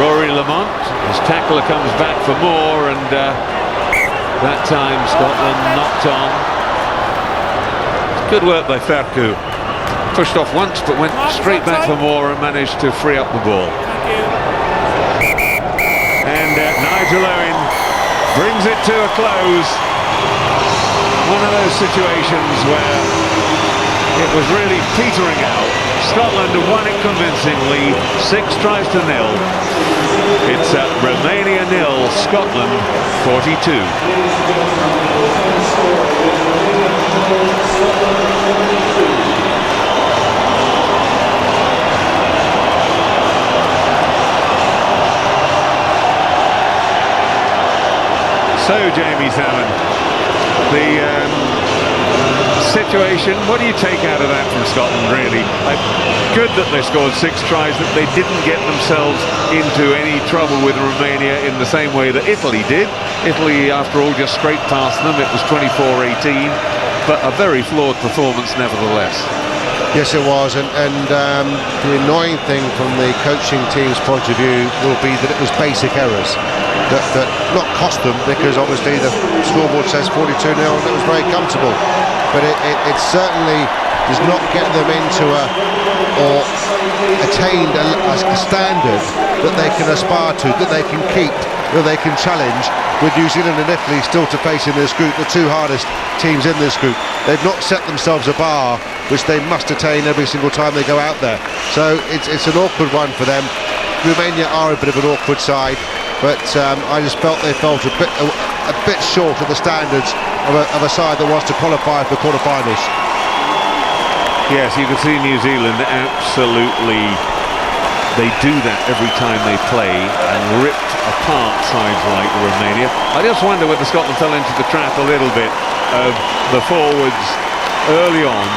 Rory Lamont. His tackler comes back for more, and that time Scotland knocked on. Good work by Ferku. Pushed off once, but went straight back for more and managed to free up the ball. And Nigel Owens brings it to a close. One of those situations where it was really petering out. Scotland won it convincingly, 6 tries to 0. It's Romania 0, Scotland 42. So, Jamie Salmon, the situation, what do you take out of that from Scotland, really? Good that they scored 6 tries, that they didn't get themselves into any trouble with Romania in the same way that Italy did. Italy, after all, just scraped past them. It was 24-18, but a very flawed performance nevertheless. Yes, it was, and the annoying thing from the coaching team's point of view will be that it was basic errors that not cost them, because obviously the scoreboard says 42-0 and it was very comfortable, but it certainly does not get them into or attained a standard that they can aspire to, that they can keep, that they can challenge, with New Zealand and Italy still to face in this group, the 2 hardest teams in this group. They've not set themselves a bar which they must attain every single time they go out there. So it's an awkward one for them. Romania are a bit of an awkward side, but I just felt they felt a bit short of the standards of a side that wants to qualify for the quarterfinals. Yes, you can see New Zealand absolutely, they do that every time they play and ripped apart sides like Romania. I just wonder whether Scotland fell into the trap a little bit of the forwards early on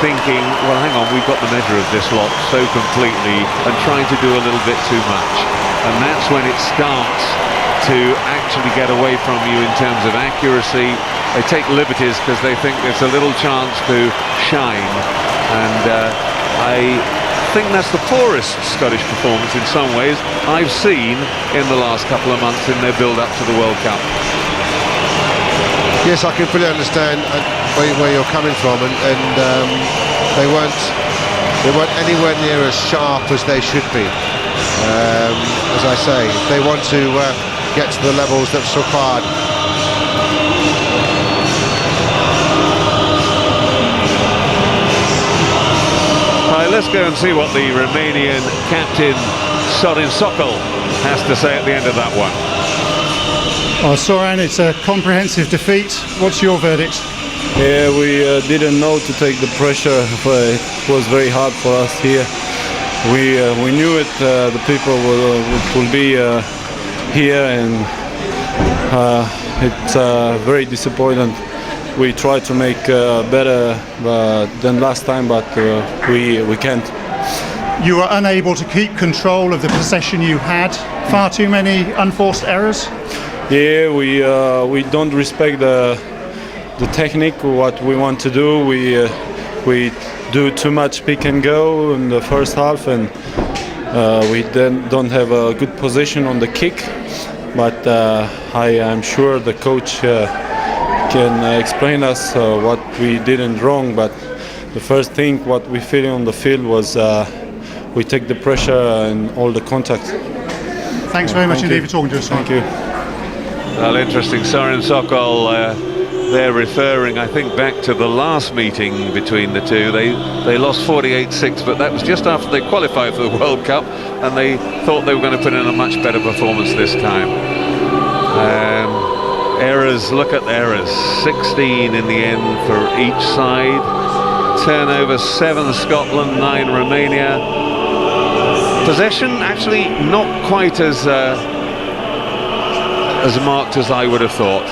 thinking, well, hang on, we've got the measure of this lot so completely, and trying to do a little bit too much. And that's when it starts to actually get away from you in terms of accuracy. They take liberties because they think there's a little chance to shine. And I think that's the poorest Scottish performance in some ways I've seen in the last couple of months in their build-up to the World Cup. Yes, I can fully understand where you're coming from, and they weren't anywhere near as sharp as they should be. As I say, if they want to get to the levels that's required. Right, let's go and see what the Romanian captain Sorin Sokol has to say at the end of that one. Sorin, it's a comprehensive defeat. What's your verdict? Yeah, we didn't know to take the pressure. It was very hard for us here. We knew it. The people will be here, and it's very disappointing. We tried to make better than last time, but we can't. You were unable to keep control of the possession you had. Far too many unforced errors. Yeah, we don't respect the technique, what we want to do. We do too much pick and go in the first half, and we then don't have a good position on the kick. But I am sure the coach can explain us what we didn't wrong. But the first thing what we feel on the field was we take the pressure and all the contact. Thanks very much indeed for talking to us. Thank you. Well, interesting. Sorin Sokol, they're referring, I think, back to the last meeting between the two. They lost 48-6, but that was just after they qualified for the World Cup, and they thought they were going to put in a much better performance this time. Errors, look at the errors. 16 in the end for each side. Turnover 7 Scotland, 9 Romania. Possession actually not quite as marked as I would have thought.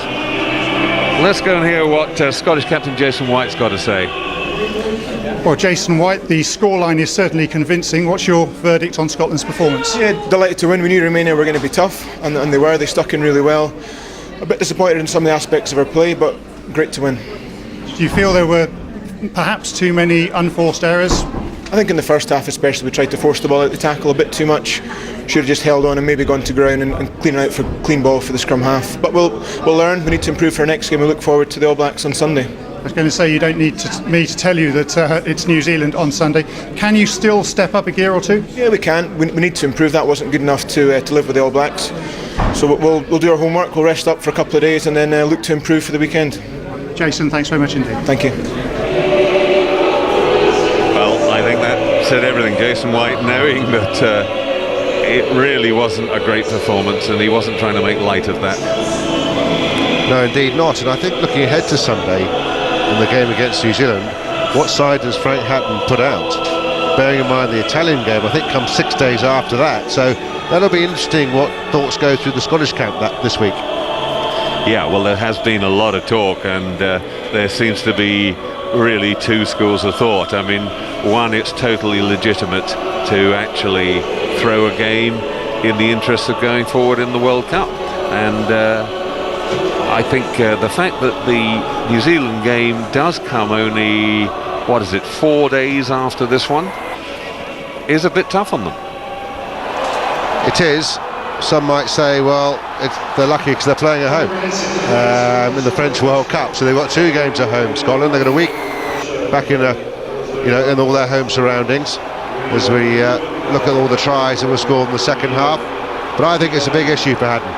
Let's go and hear what Scottish captain Jason White's got to say. Well, Jason White, the scoreline is certainly convincing. What's your verdict on Scotland's performance? Yeah, delighted to win. We knew Romania were going to be tough, and they were. They stuck in really well. A bit disappointed in some of the aspects of our play, but great to win. Do you feel there were perhaps too many unforced errors? I think in the first half especially we tried to force the ball out the tackle a bit too much. Should have just held on and maybe gone to ground and clean out for clean ball for the scrum half. But we'll learn. We need to improve for our next game. We look forward to the All Blacks on Sunday. I was going to say, you don't need me to tell you that it's New Zealand on Sunday. Can you still step up a gear or two? Yeah, we can. We need to improve. That wasn't good enough to live with the All Blacks. So we'll do our homework. We'll rest up for a couple of days and then look to improve for the weekend. Jason, thanks very much indeed. Thank you. Well, I think that said everything. Jason White, knowing that it really wasn't a great performance and he wasn't trying to make light of that. No, indeed not. And I think looking ahead to Sunday in the game against New Zealand, what side does Frank Hatton put out? Bearing in mind the Italian game, I think, comes 6 days after that. So that'll be interesting what thoughts go through the Scottish camp this week. Yeah, well, there has been a lot of talk, and there seems to be really two schools of thought. I mean, one, it's totally legitimate to actually throw a game in the interest of going forward in the World Cup. And I think the fact that the New Zealand game does come only, 4 days after this one, is a bit tough on them. It is. Some might say, well, they're lucky because they're playing at home in the French World Cup. So they've got 2 games at home. Scotland, they've got a week back in in all their home surroundings as we look at all the tries that were scored in the second half. But I think it's a big issue for Haddon.